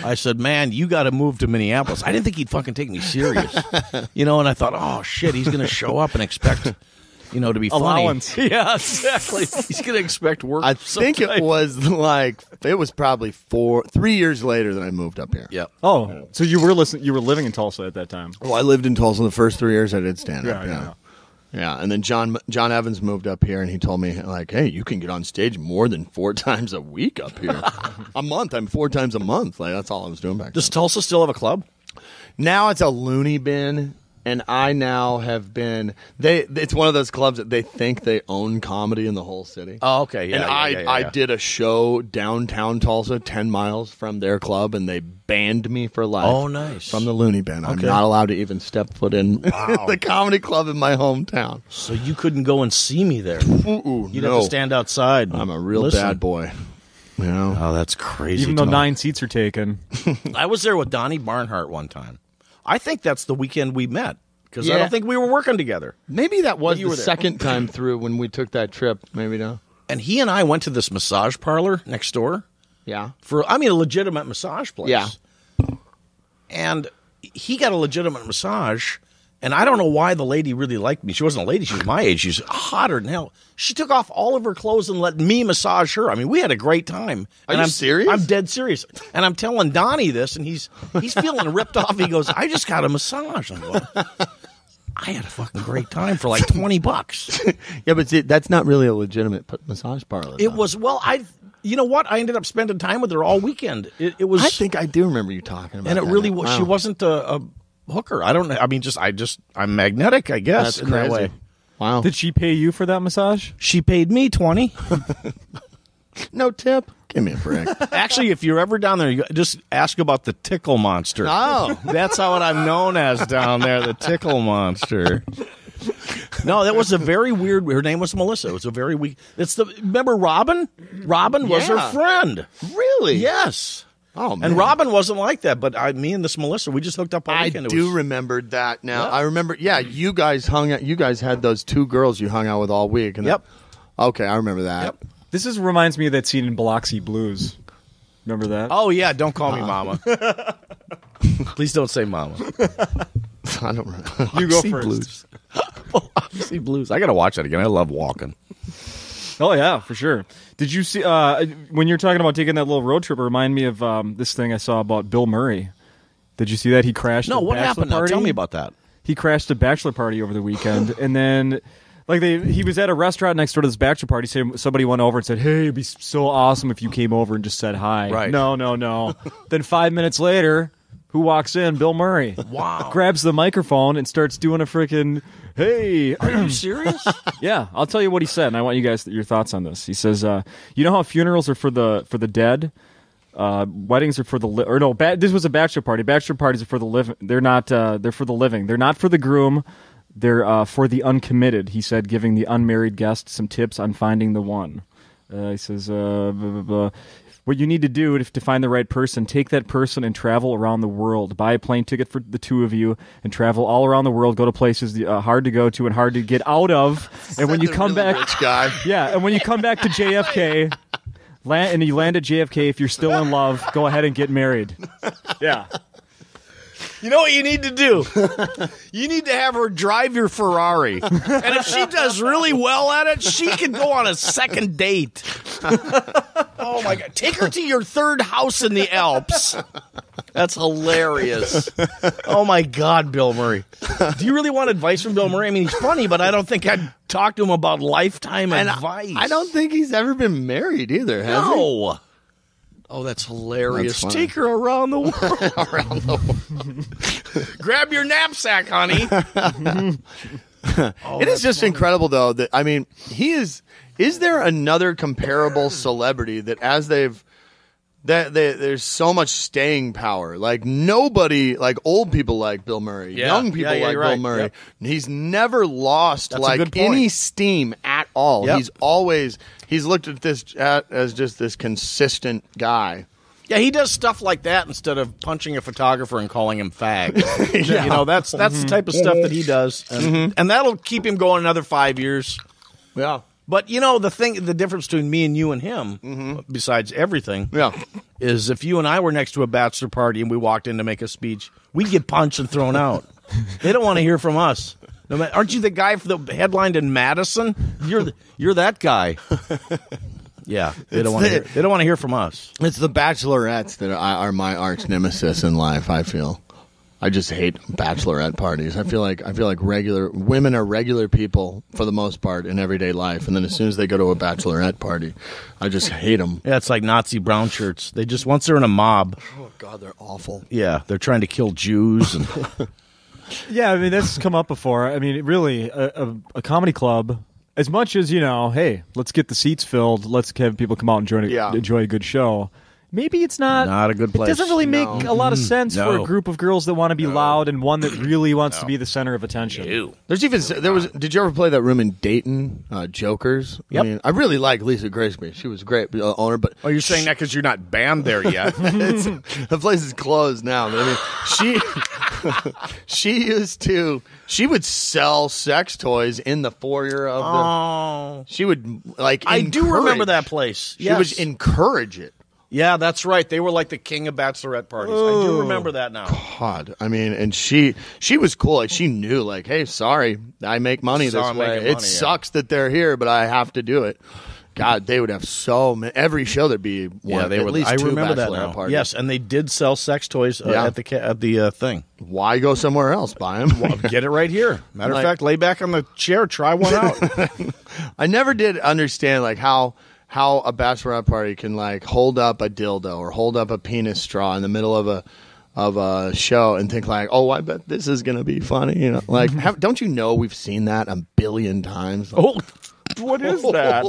I said, man, you got to move to Minneapolis. I didn't think he'd fucking take me serious. And I thought, oh, shit, he's going to show up and expect, to be allowance. Funny. Yeah, exactly. He's going to expect work. I think it was probably 3 years later that I moved up here. Yep. Oh, so you were living in Tulsa at that time? Well, I lived in Tulsa the first 3 years I did stand-up. Yeah, and then John Evans moved up here, and he told me, like, hey, you can get on stage more than 4 times a week up here. A month. I'm 4 times a month. Like, that's all I was doing back then. Does Tulsa still have a club? Now it's a loony bin. And I now have been. It's one of those clubs that they think they own comedy in the whole city. Oh, okay. Yeah, and I did a show downtown Tulsa, 10 miles from their club, and they banned me for life. Oh, nice. From the loony bin. I'm not allowed to even step foot in the comedy club in my hometown. So you couldn't go and see me there. You'd have to stand outside. I'm a real bad boy. You know? Oh, that's crazy. Even though 9 seats are taken. I was there with Donnie Barnhart one time. I think that's the weekend we met because I don't think we were working together. Maybe that was the second time through when we took that trip. Maybe no. And he and I went to this massage parlor next door. Yeah. A legitimate massage place. Yeah. And he got a legitimate massage, and I don't know why the lady really liked me. She wasn't a lady. She was my age. She was hotter than hell. She took off all of her clothes and let me massage her. I mean, we had a great time. Are you serious? I'm dead serious. And I'm telling Donnie this, and he's feeling ripped off. He goes, I just got a massage. I'm going, I had a fucking great time for like $20. Yeah, but see, that's not really a legitimate massage parlor. It was, you know what? I ended up spending time with her all weekend. It was. I think I do remember you talking about and that. And it really was. Wow. She wasn't a hooker. I don't know. I mean, I'm magnetic, I guess, that's in crazy. that way. Wow. Did she pay you for that massage? She paid me $20. No tip. Give me a break. Actually, if you're ever down there, you just ask about the tickle monster. Oh. That's how I'm known as down there, the tickle monster. No, that was a very weird. Her name was Melissa. It was a very weird. Remember Robin? Robin was her friend. Really? Yes. Oh, man. And Robin wasn't like that, but me and this Melissa, we just hooked up all weekend. I do remember that now. Yep. I remember, you guys hung out. You guys had those 2 girls you hung out with all week. And okay, I remember that. Yep. This reminds me of that scene in Biloxi Blues. Remember that? Oh, yeah, don't call me Mama. Please don't say Mama. I don't remember. You go first. Blues. Biloxi Blues. I got to watch that again. I love walking. Oh, yeah, for sure. Did you see, when you're talking about taking that little road trip, it reminded me of this thing I saw about Bill Murray. Did you see that? He crashed No, what happened now? Tell me about that. He crashed a bachelor party over the weekend, and then... he was at a restaurant next door to this bachelor party. Somebody went over and said, hey, it'd be so awesome if you came over and just said hi. Right. No. Then 5 minutes later, who walks in? Bill Murray. Wow. Grabs the microphone and starts doing a freaking, hey. Are you serious? Yeah, I'll tell you what he said, and I want you guys your thoughts on this. He says, you know how funerals are for the dead? Weddings are for the this was a bachelor party. Bachelor parties are for the living. They're not. They're for the living. They're not for the groom. They're for the uncommitted, he said, giving the unmarried guest some tips on finding the one. He says, blah, blah, blah. What you need to do to find the right person, take that person and travel around the world. Buy a plane ticket for the 2 of you and travel all around the world. Go to places hard to go to and hard to get out of. And when you come really back, rich guy. Yeah, and when you come back to JFK, and you land at JFK, if you're still in love, go ahead and get married. Yeah. You know what you need to do? You need to have her drive your Ferrari. And if she does really well at it, she can go on a second date. Oh, my God. Take her to your 3rd house in the Alps. That's hilarious. Oh, my God, Bill Murray. Do you really want advice from Bill Murray? I mean, he's funny, but I don't think I'd talk to him about lifetime advice. I don't think he's ever been married either, has he? No. Oh, that's hilarious. That's take her around the world. Grab your knapsack, honey. It is just incredible, though, that, I mean, is there another comparable celebrity that there's so much staying power? Like, nobody, like old people like Bill Murray, young people like Bill Murray. Yep. He's never lost any steam at all. Yep. He's looked at this as just this consistent guy. Yeah, he does stuff like that instead of punching a photographer and calling him fag. Yeah. You know, that's the type of stuff that he does, and that'll keep him going another 5 years. Yeah. But you know, the difference between me and you and him, besides everything, is if you and I were next to a bachelor party and we walked in to make a speech, we'd get punched and thrown out. They don't want to hear from us. No matter, aren't you the guy for the headlined in Madison? You're that guy. Yeah, they don't want to hear from us. It's the Bachelorettes that are my arch nemesis in life, I feel. I just hate bachelorette parties. I feel like regular women are regular people for the most part in everyday life, and then as soon as they go to a bachelorette party, I just hate them. Yeah, it's like Nazi brown shirts. They just once they're in a mob. Oh God, they're awful. Yeah, they're trying to kill Jews. And Yeah, I mean that's come up before. I mean, really, a comedy club. As much as hey, let's get the seats filled. Let's have people come out and enjoy a good show. Maybe it's not a good place. It doesn't really make a lot of sense for a group of girls that want to be loud and one that really wants to be the center of attention. There's even Did you ever play that room in Dayton, Jokers? Yep. I mean, I really like Lisa Graceby. She was great owner, but you're saying that because you're not banned there yet. The place is closed now. But I mean, she would sell sex toys in the foyer of the. She would I do remember that place. She would encourage it. Yeah, that's right. They were like the king of bachelorette parties. I do remember that now. God, I mean, and she was cool. Like she knew, like, hey, sorry, I make money this way. It sucks that they're here, but I have to do it. God, they would have so many. Every show there'd be one. At least two bachelorette parties. Yes, and they did sell sex toys at the thing. Why go somewhere else? Buy them. Well, get it right here. Matter of fact, lay back on the chair, try one out. I never did understand like how a bachelorette party can like hold up a dildo or hold up a penis straw in the middle of a show and think like, oh, I bet this is gonna be funny. Like, don't you know we've seen that a billion times? Oh, what is that?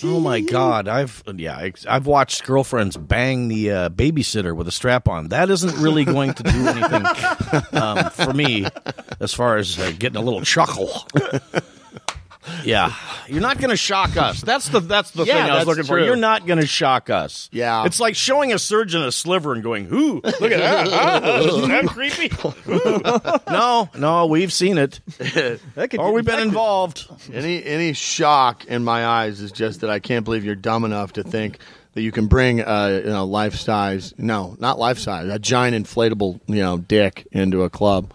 Oh my God! I've watched girlfriends bang the babysitter with a strap on. That isn't really going to do anything for me as far as getting a little chuckle. Yeah, you're not going to shock us. That's the thing I was looking for. You're not going to shock us. Yeah, it's like showing a surgeon a sliver and going, "Ooh, look at that! Isn't that creepy?" No, we've seen it, or we've been involved. Any shock in my eyes is just that I can't believe you're dumb enough to think that you can bring life size, not life size, a giant inflatable dick into a club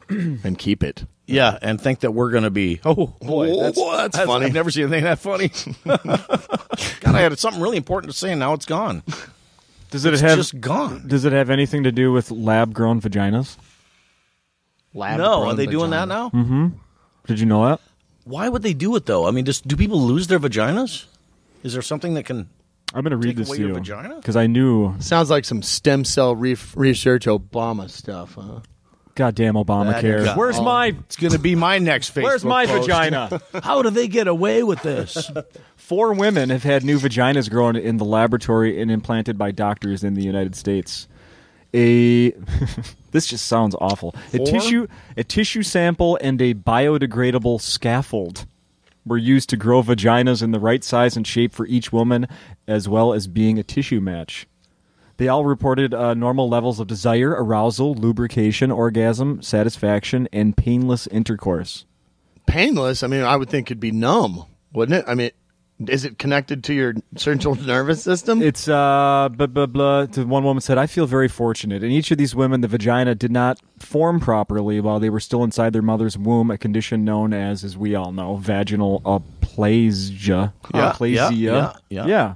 and keep it. Yeah, and think that we're going to be, oh, boy, that's funny. I've never seen anything that funny. God, I had something really important to say, and now it's gone. It's just gone. Does it have anything to do with lab-grown vaginas? Are they doing that now? Mm-hmm. Did you know that? Why would they do it, though? I mean, do people lose their vaginas? Is there something that can I'm going to read this to you vagina? Because I knew. Sounds like some stem cell research Obama stuff, huh? Goddamn Obamacare. It's going to be my next Facebook Where's my post. vagina? How do they get away with this? 4 women have had new vaginas grown in the laboratory and implanted by doctors in the United States. This just sounds awful. A tissue sample and a biodegradable scaffold were used to grow vaginas in the right size and shape for each woman, as well as being a tissue match. They all reported normal levels of desire, arousal, lubrication, orgasm, satisfaction, and painless intercourse. Painless? I mean, I would think it'd be numb, wouldn't it? I mean, is it connected to your central nervous system? It's blah, blah, blah. One woman said, I feel very fortunate. In each of these women, the vagina did not form properly while they were still inside their mother's womb, a condition known as we all know, vaginal aplasia. Yeah.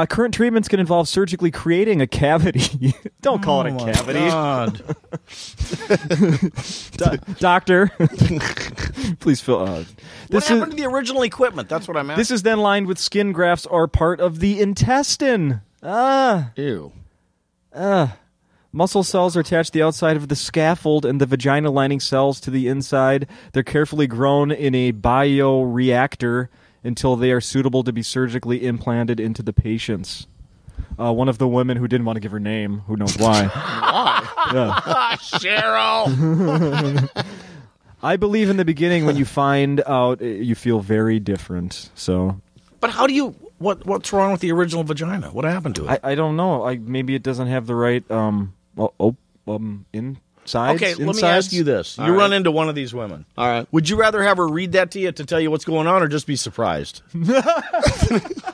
Current treatments can involve surgically creating a cavity. Don't call it a cavity. God. Doctor, please fill. What happened to the original equipment? That's what I'm asking. This is then lined with skin grafts or part of the intestine. Ew. Muscle cells are attached to the outside of the scaffold and the vagina lining cells to the inside. They're carefully grown in a bioreactor until they are suitable to be surgically implanted into the patients. One of the women who didn't want to give her name, who knows why. Cheryl! I believe in the beginning when you find out, you feel very different. So, but how do you? What's wrong with the original vagina? What happened to it? I don't know. Maybe it doesn't have the right insides. Okay, let me ask you this: you run into one of these women. All right. Would you rather have her read that to you to tell you what's going on, or just be surprised?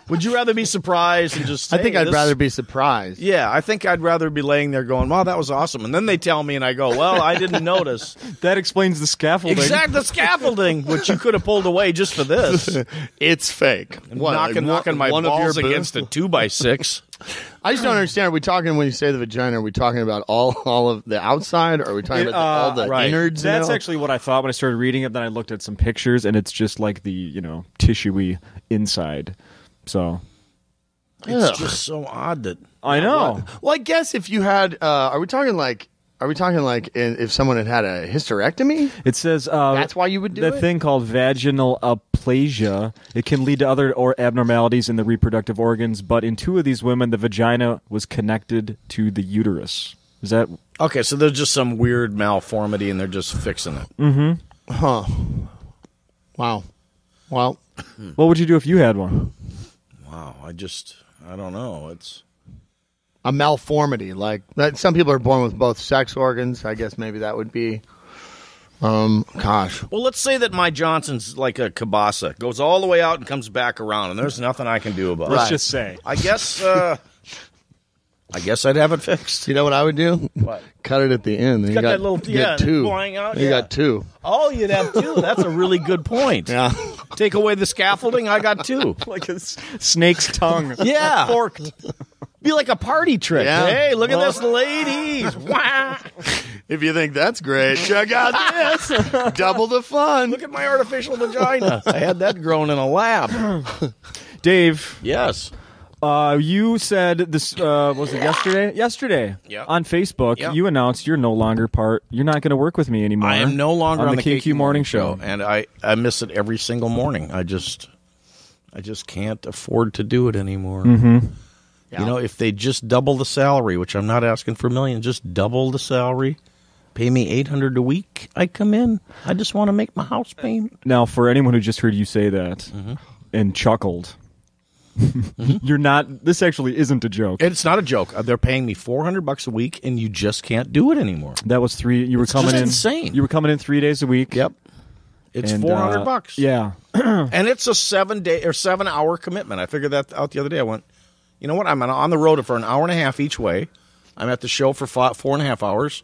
Would you rather be surprised and just say, I think I'd rather be surprised. Yeah, I think I'd rather be laying there going, wow, that was awesome. And then they tell me and I go, well, I didn't notice. That explains the scaffolding. Exactly, the scaffolding, which you could have pulled away just for this. It's fake. Knocking my balls against a 2x6. I just don't understand. Are we talking, when you say the vagina, are we talking about all of the outside, or are we talking about all the innards? That's actually what I thought when I started reading it. Then I looked at some pictures, and it's just like the, tissuey inside. So it's just so odd that I know. Well, I guess if you had, are we talking like if someone had a hysterectomy? It says that's why you would do the thing called vaginal aplasia. It can lead to other abnormalities in the reproductive organs, but in 2 of these women, the vagina was connected to the uterus. Is that okay? So there's just some weird malformity, and they're just fixing it. Mm-hmm. Huh. Wow. Well, what would you do if you had one? Wow. I don't know. It's a malformity, like that. Some people are born with both sex organs. I guess maybe that would be. Gosh. Well, let's say that my Johnson's like a kielbasa, goes all the way out and comes back around, and there's nothing I can do about it. Let's just say. I guess I'd have it fixed. You know what I would do? What? Cut it at the end. Got that little two. Flying out. You got 2. Oh, you'd have 2. That's a really good point. Yeah. Take away the scaffolding, I got 2. Like a snake's tongue. Yeah. Forked. Be like a party trick. Yeah. Hey, look at this, ladies. Wah. If you think that's great, check out this. Double the fun. Look at my artificial vagina. I had that grown in a lab. Dave. Yes. You said this was it yesterday? Yesterday, on Facebook, you announced you're no longer you're not going to work with me anymore. I am no longer on the KQ Morning Show, and I miss it every single morning. I just can't afford to do it anymore. Mm-hmm. Yeah. You know, if they just double the salary, which I'm not asking for millions, just double the salary, pay me $800 a week, I come in. I just want to make my house payment. Now, for anyone who just heard you say that and chuckled. You're not. This actually isn't a joke. It's not a joke. They're paying me $400 a week, and you just can't do it anymore. That was 3. You were coming in. Insane. You were coming in 3 days a week. Yep. It's $400. Yeah, and it's a 7-day or 7-hour commitment. I figured that out the other day. I went, you know what? I'm on the road for an hour and a half each way. I'm at the show for 4.5 hours.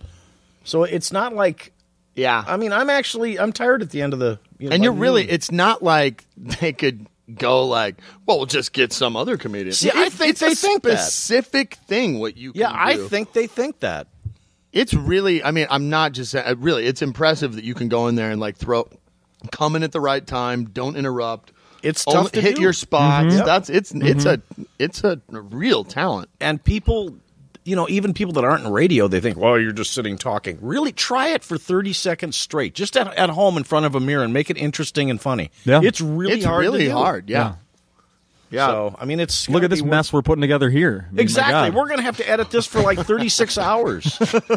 So it's not like. Yeah. I mean, I'm tired at the end of the. And you're really. It's not like they could go like, well, we'll just get some other comedian. See, I think they think that. Specific thing what you can do. I think they think that. It's really, I mean, I'm not just saying, really, it's impressive that you can go in there and like come in at the right time, don't interrupt. It's tough to hit do. Your spots. Mm-hmm. It's a real talent. And people, even people that aren't in radio, they think, well, you're just sitting talking. Really, try it for 30 seconds straight, just at home in front of a mirror, and make it interesting and funny. Yeah. It's really hard to do. Hard, yeah. So, I mean, it's look at this mess we're putting together here. I mean, exactly. We're going to have to edit this for like 36 hours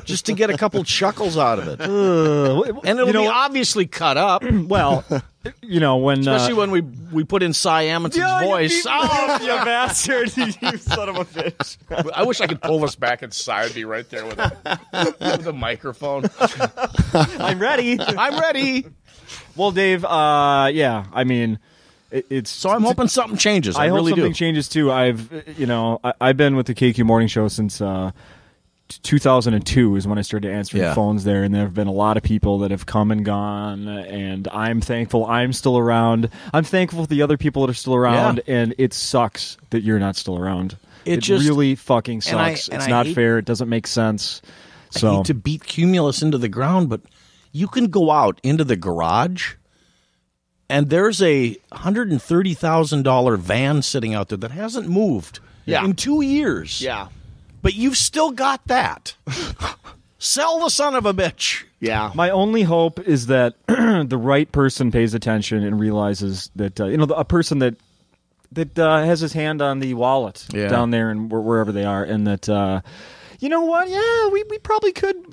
just to get a couple chuckles out of it. And it'll be obviously cut up. Well, when especially when we put in Cy Amundsen's voice. Oh, you bastard! You son of a bitch! I wish I could pull this back and Cy would be right there with a microphone. I'm ready. I'm ready. Well, Dave. I mean. So I'm hoping something changes. I hope really something do. changes too. I've been with the KQ Morning Show since 2002 is when I started answering phones there, and there have been a lot of people that have come and gone, and I'm thankful I'm still around. I'm thankful for the other people that are still around, and it sucks that you're not still around. It just really fucking sucks. It's not fair. It doesn't make sense. So I hate to beat Cumulus into the ground, but you can go out into the garage and there's a $130,000 van sitting out there that hasn't moved in 2 years. Yeah. But you've still got that. Sell the son of a bitch. Yeah. My only hope is that the right person pays attention and realizes that, a person that has his hand on the wallet down there and wherever they are, and that, you know what? Yeah, we probably could,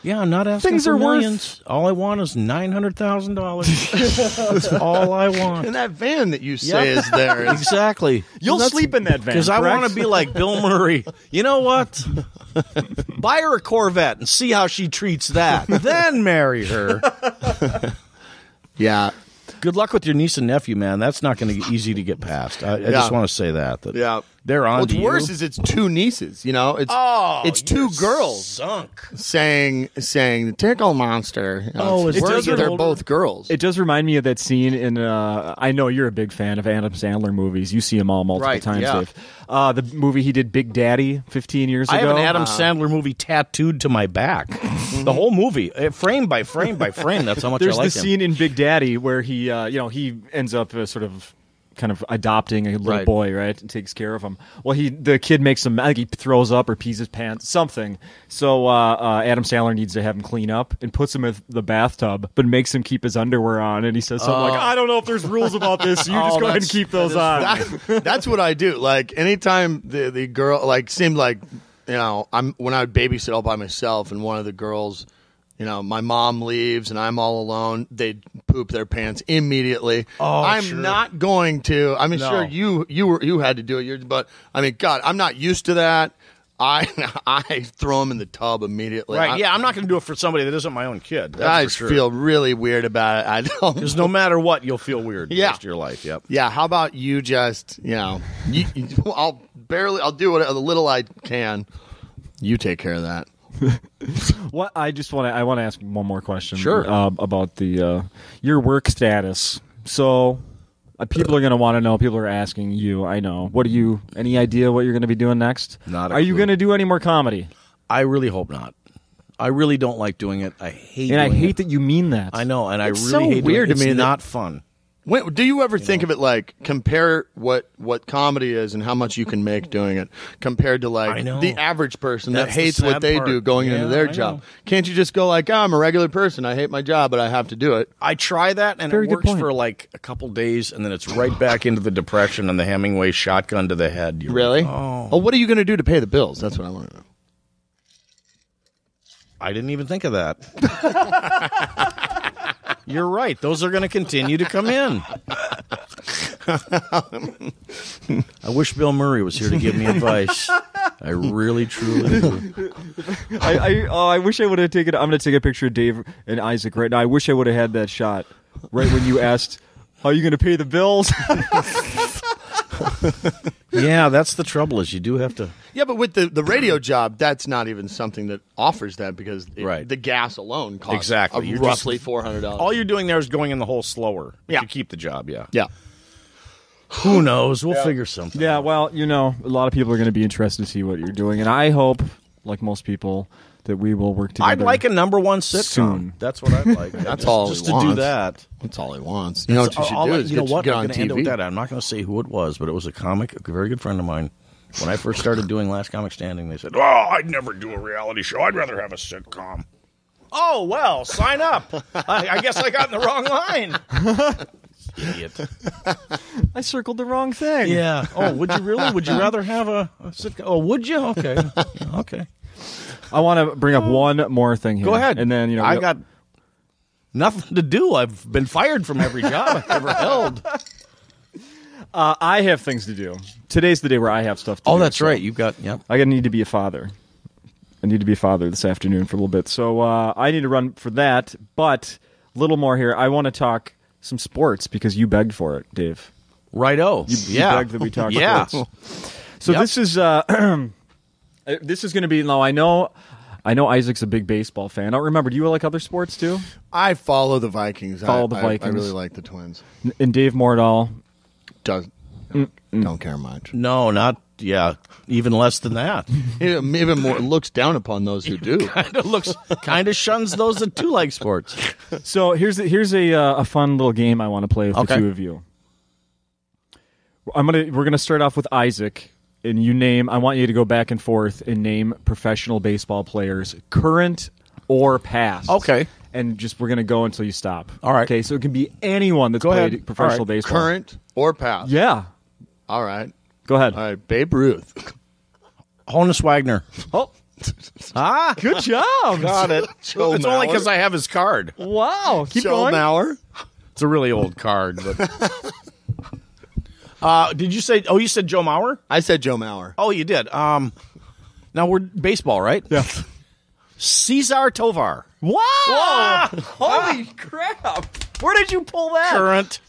Yeah, I'm not asking things for are millions. All I want is $900,000. That's all I want. And that van that you say is there. Exactly. You'll sleep in that van. Because I want to be like Bill Murray. You know what? Buy her a Corvette and see how she treats that. Then marry her. Yeah. Good luck with your niece and nephew, man. That's not going to be easy to get past. I just want to say that. Yeah. They're on. What's worse is it's two nieces. It's two girls sunk saying the tickle monster. They're both girls. It does remind me of that scene in. I know you're a big fan of Adam Sandler movies. You see them all multiple times, Dave. The movie he did, Big Daddy, 15 years ago. I have an Adam Sandler movie tattooed to my back. The whole movie, frame by frame by frame. That's how much I like him. There's the scene in Big Daddy where he, he ends up sort of kind of adopting a little boy, right, and takes care of him. Well, the kid makes him, I think he throws up or pees his pants, something. So Adam Sandler needs to have him clean up and puts him in the bathtub, but makes him keep his underwear on. And he says something like, I don't know if there's rules about this. So you just go ahead and keep those on. That's what I do. Like, anytime the girl, like, seemed like, when I would babysit all by myself and one of the girls, my mom leaves and I'm all alone, they'd poop their pants immediately. I'm not going to. I mean, sure, you had to do it, but I mean, God, I'm not used to that. I throw them in the tub immediately. Right? I'm not going to do it for somebody that isn't my own kid. I feel really weird about it. I don't, because no matter what, you'll feel weird the rest of your life. Yep. Yeah. How about you just I'll do what little I can. You take care of that. What I want to ask one more question. Sure. About the your work status. So people are going to want to know. People are asking you. I know. Any idea what you're going to be doing next? Not a Are you going to do any more comedy? I really hope not. I really don't like doing it. I hate. And I hate that you mean that. I know, and it's I really so hate weird doing it. to me. It's not fun. Do you ever think of it like compare what comedy is and how much you can make doing it compared to like the average person that hates what they do going into their job? Can't you just go like, I'm a regular person. I hate my job, but I have to do it. I try that, and it works for like a couple days, and then it's right back into the depression and the Hemingway shotgun to the head. Really? Well, what are you going to do to pay the bills? That's what I want to know. I didn't even think of that. You're right. Those are going to continue to come in. I wish Bill Murray was here to give me advice. I really, truly do. I wish I would have taken. I'm going to take a picture of Dave and Isaac right now. I wish I would have had that shot right when you asked, "How are you going to pay the bills?" Yeah, that's the trouble. Is you do have to. Yeah, but with the radio job, that's not even something that offers that because the gas alone costs roughly $400. All you're doing there is going in the hole slower. Yeah, to keep the job. Yeah. Who knows? We'll figure something. Yeah. Well, a lot of people are going to be interested to see what you're doing, and I hope, like most people, that we will work together. I'd like a number one sitcom. Soon. That's what I'd like. That's all just he wants. To do that. That's all he wants. You know what you should do is get on TV. End it with that. I'm not going to say who it was, but it was a very good friend of mine. When I first started doing Last Comic Standing, they said, I'd never do a reality show. I'd rather have a sitcom. Oh, well, sign up. I guess I got in the wrong line. Idiot. I circled the wrong thing. Yeah. Oh, would you really? Would you rather have a sitcom? Oh, would you? Okay. Okay. I want to bring up one more thing here. Go ahead. And then, I got nothing to do. I've been fired from every job I've ever held. I have things to do. Today's the day where I have stuff to do. Oh, that's right. You've got, I need to be a father. I need to be a father this afternoon for a little bit. So I need to run for that. But a little more here. I want to talk some sports because you begged for it, Dave. Righto. You begged that we talk sports. So this is going to be, now I know Isaac's a big baseball fan. I don't remember. Do you like other sports too? I follow the Vikings. I really like the Twins. And Dave Mordal don't care much. No, not even less than that. Even more looks down upon those who do. Kind of shuns those that do like sports. So here's a fun little game I want to play with the two of you. We're gonna start off with Isaac. And I want you to go back and forth and name professional baseball players, current or past. Okay. And we're going to go until you stop. All right. Okay, so it can be anyone that's played professional baseball. Current or past. Yeah. All right. Go ahead. All right, Babe Ruth. Honus Wagner. Oh. Good job. Got it. It's only because I have his card. Wow. Keep Joe going. Mauer. It's a really old card, but... did you say? Oh, you said Joe Mauer? I said Joe Mauer. Oh, you did. Now we're baseball, right? Yeah. Cesar Tovar. Wow! Holy crap! Where did you pull that? Current.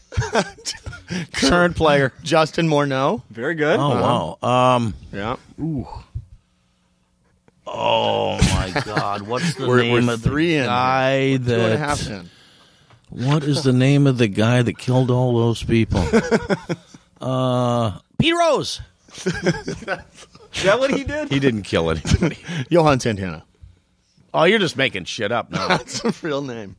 Current player. Justin Morneau. Very good. Oh, wow. Yeah. Ooh. Oh, my God. What's the name we're of the three guy in. 2.5 that... in. What is the name of the guy that killed all those people? Pete Rose. Is that what he did? He didn't kill anybody. Johan Santana. Oh, you're just making shit up now. That's a real name.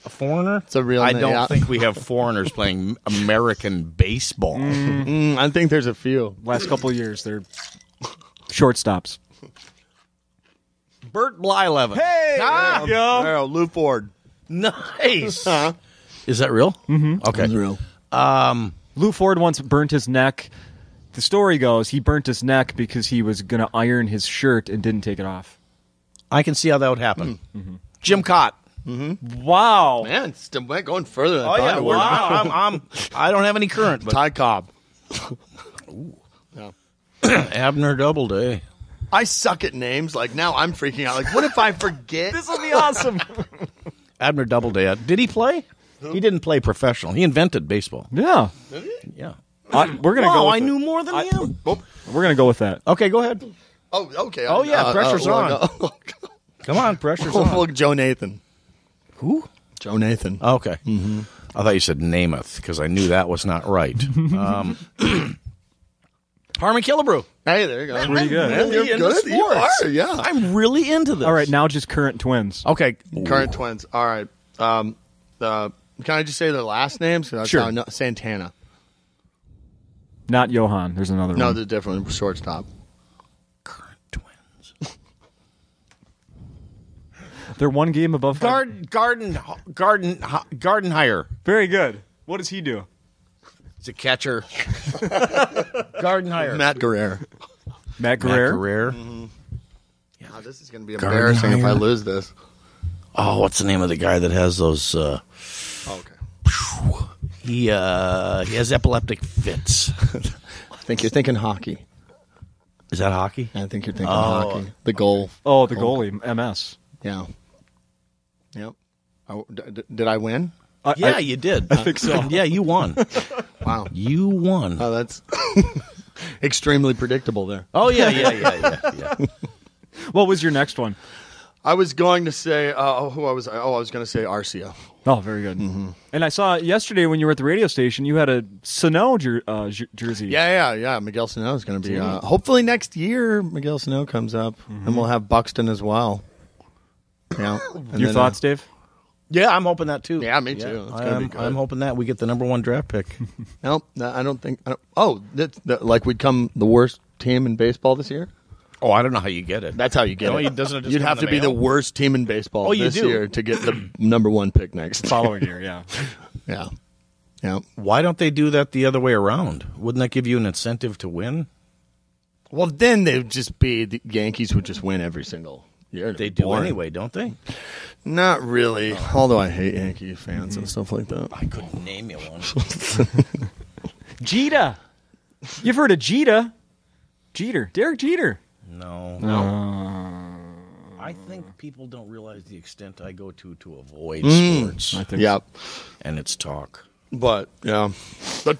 A foreigner? It's a real I name. don't Yeah. think we have foreigners playing American baseball. I think there's a few. Last couple of years, they're shortstops. Bert Blyleven. Hey! Ah! There you go. Oh, Lou Ford. Nice. Huh? Is that real? Mm-hmm. Okay. That's real. Lou Ford once burnt his neck. The story goes he burnt his neck because he was going to iron his shirt and didn't take it off. I can see how that would happen. Jim Cott. Wow. Man, still going further than Oh, I thought yeah. it Well, would. I don't have any current, but Ty Cobb. Abner Doubleday. I suck at names. Like, now I'm freaking out. Like, what if I forget? This will be awesome. Abner Doubleday. Did he play? He didn't play professional. He invented baseball. Yeah. Yeah. We're going to go with I it. knew more than him. We're going to go with that. Okay, go ahead. Oh, okay. Oh, yeah, pressure's on. Come on, pressure's on. Look, Joe Nathan. Who? Joe Nathan. Okay. Mm-hmm. I thought you said Namath because I knew that was not right. Harmon Killebrew. Hey, there you go. Pretty good. Man, you're into good. You sports. are, yeah. I'm really into this. All right, now just current twins. Okay. Current twins. All right. Can I just say their last names? Sure. Santana. Not Johan. There's another No, one. they're different. Shortstop. Current twins. They're one game above. Garden hire. Very good. What does he do? He's a catcher. Garden hire. Matt Guerrero. Matt Guerrero. Guerrero. Oh, this is going to be embarrassing if I lose this. Oh, what's the name of the guy that has those? Okay. He has epileptic fits. I think you're thinking hockey. Is that hockey? I think you're thinking hockey. The goal. Oh, the goalie, MS. Yeah. Yep. Did I win? Yeah, you did. I think so. Yeah, you won. Wow. You won. Oh, that's extremely predictable there. Oh, yeah. What was your next one? I was going to say, I was going to say Arcia. Oh, very good. Mm-hmm. And I saw yesterday when you were at the radio station, you had a Sano jersey. Yeah. Miguel Sano is going to be, hopefully next year, Miguel Sano comes up, and we'll have Buxton as well. Yeah. Your thoughts, Dave? Yeah, I'm hoping that too. Yeah, me too. It's gonna be good. I'm hoping that we get the number 1 draft pick. No, I don't think. Like we'd come the worst team in baseball this year? Oh, I don't know how you get it. That's how you get it. You'd have to be the worst team in baseball this year to get the number 1 pick next Following year, yeah. Yeah. Why don't they do that the other way around? Wouldn't that give you an incentive to win? Well, then they'd just be the Yankees would just win every single year. They do anyway, don't they? Not really. Although I hate Yankee fans and stuff like that. I couldn't name you one. Jeter. You've heard of Jeter? Derek Jeter. No. I think people don't realize the extent I go to avoid sports. I think Yep. And it's talk. But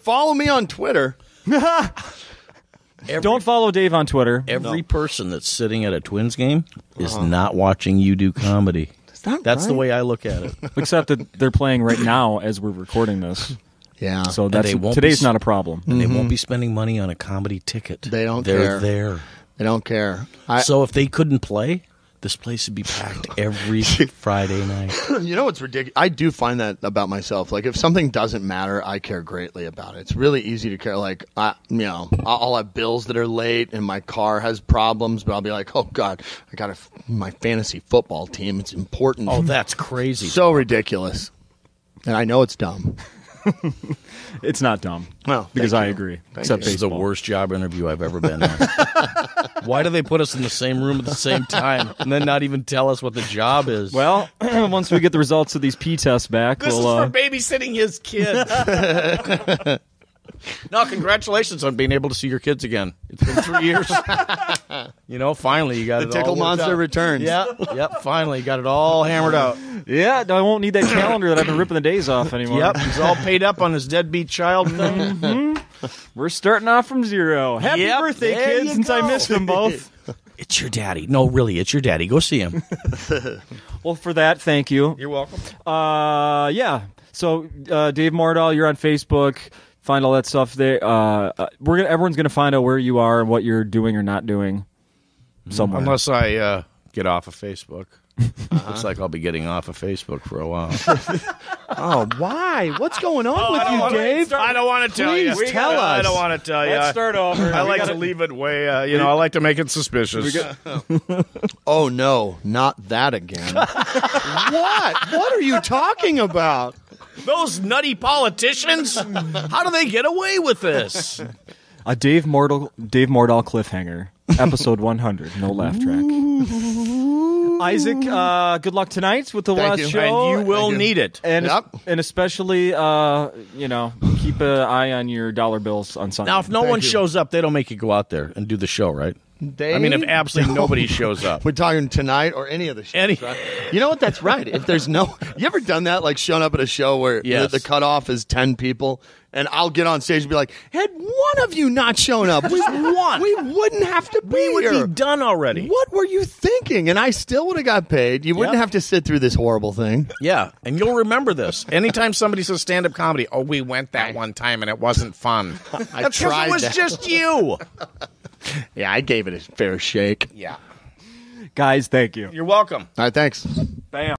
follow me on Twitter. Don't follow Dave on Twitter. Every person that's sitting at a Twins game is not watching you do comedy. That's the way I look at it. Except that they're playing right now as we're recording this. Yeah. So today's not a problem. And they won't be spending money on a comedy ticket. They don't They're care. there. They don't care. So if they couldn't play, this place would be packed every Friday night. You know what's ridiculous? I do find that about myself. Like, if something doesn't matter, I care greatly about it. It's really easy to care. Like, I'll have bills that are late and my car has problems, but I'll be like, oh, God, I got my fantasy football team. It's important. Oh, that's crazy. So ridiculous. And I know it's dumb. It's not dumb. Well, because thank I you. agree. Thank Except you. This is the baseball. worst job interview I've ever been on. Why do they put us in the same room at the same time and then not even tell us what the job is? Well, once we get the results of these P tests back, this is for babysitting his kid. No, congratulations on being able to see your kids again. It's been 3 years. Finally you got The it tickle all monster out. returns. Yep, finally you got it all hammered out. Yeah, I won't need that calendar that I've been ripping the days off anymore. Yep, he's all paid up on his deadbeat child thing. We're starting off from zero. Happy birthday, there kids, you since I go. missed them both. It's your daddy. No, really, it's your daddy. Go see him. Well, for that, thank you. You're welcome. Yeah. So, Dave Mordal, you're on Facebook. Find all that stuff there. Everyone's gonna find out where you are and what you're doing or not doing. Somewhere. Unless I get off of Facebook. Looks like I'll be getting off of Facebook for a while. Oh, why? What's going on with you, Dave? I don't want to tell you. Please tell us. I don't want to tell you. Let's start over. I like to leave it way, I like to make it suspicious. Oh, no, not that again. What? What are you talking about? Those nutty politicians, how do they get away with this? A Dave Mordal cliffhanger. Episode 100. No laugh track. Isaac, good luck tonight with the last you. show. And you will need it. And especially, keep an eye on your dollar bills on Sunday. Now, if no Thank one you. shows up, they don't make you go out there and do the show, right? I mean, if absolutely nobody shows up. We're talking tonight or any of the shows, right? You know what? That's right. If there's no... You ever done that, like showing up at a show where Yes. the cutoff is 10 people, and I'll get on stage and be like, had one of you not shown up, we wouldn't have to be We would here. be done already. What were you thinking? And I still would have got paid. You wouldn't Yep. have to sit through this horrible thing. Yeah, and you'll remember this. Anytime somebody says stand-up comedy, oh, we went that one time and it wasn't fun. I That's 'cause tried it was that. just you. Yeah, I gave it a fair shake. Yeah. Guys, thank you. You're welcome. All right, thanks. Bam.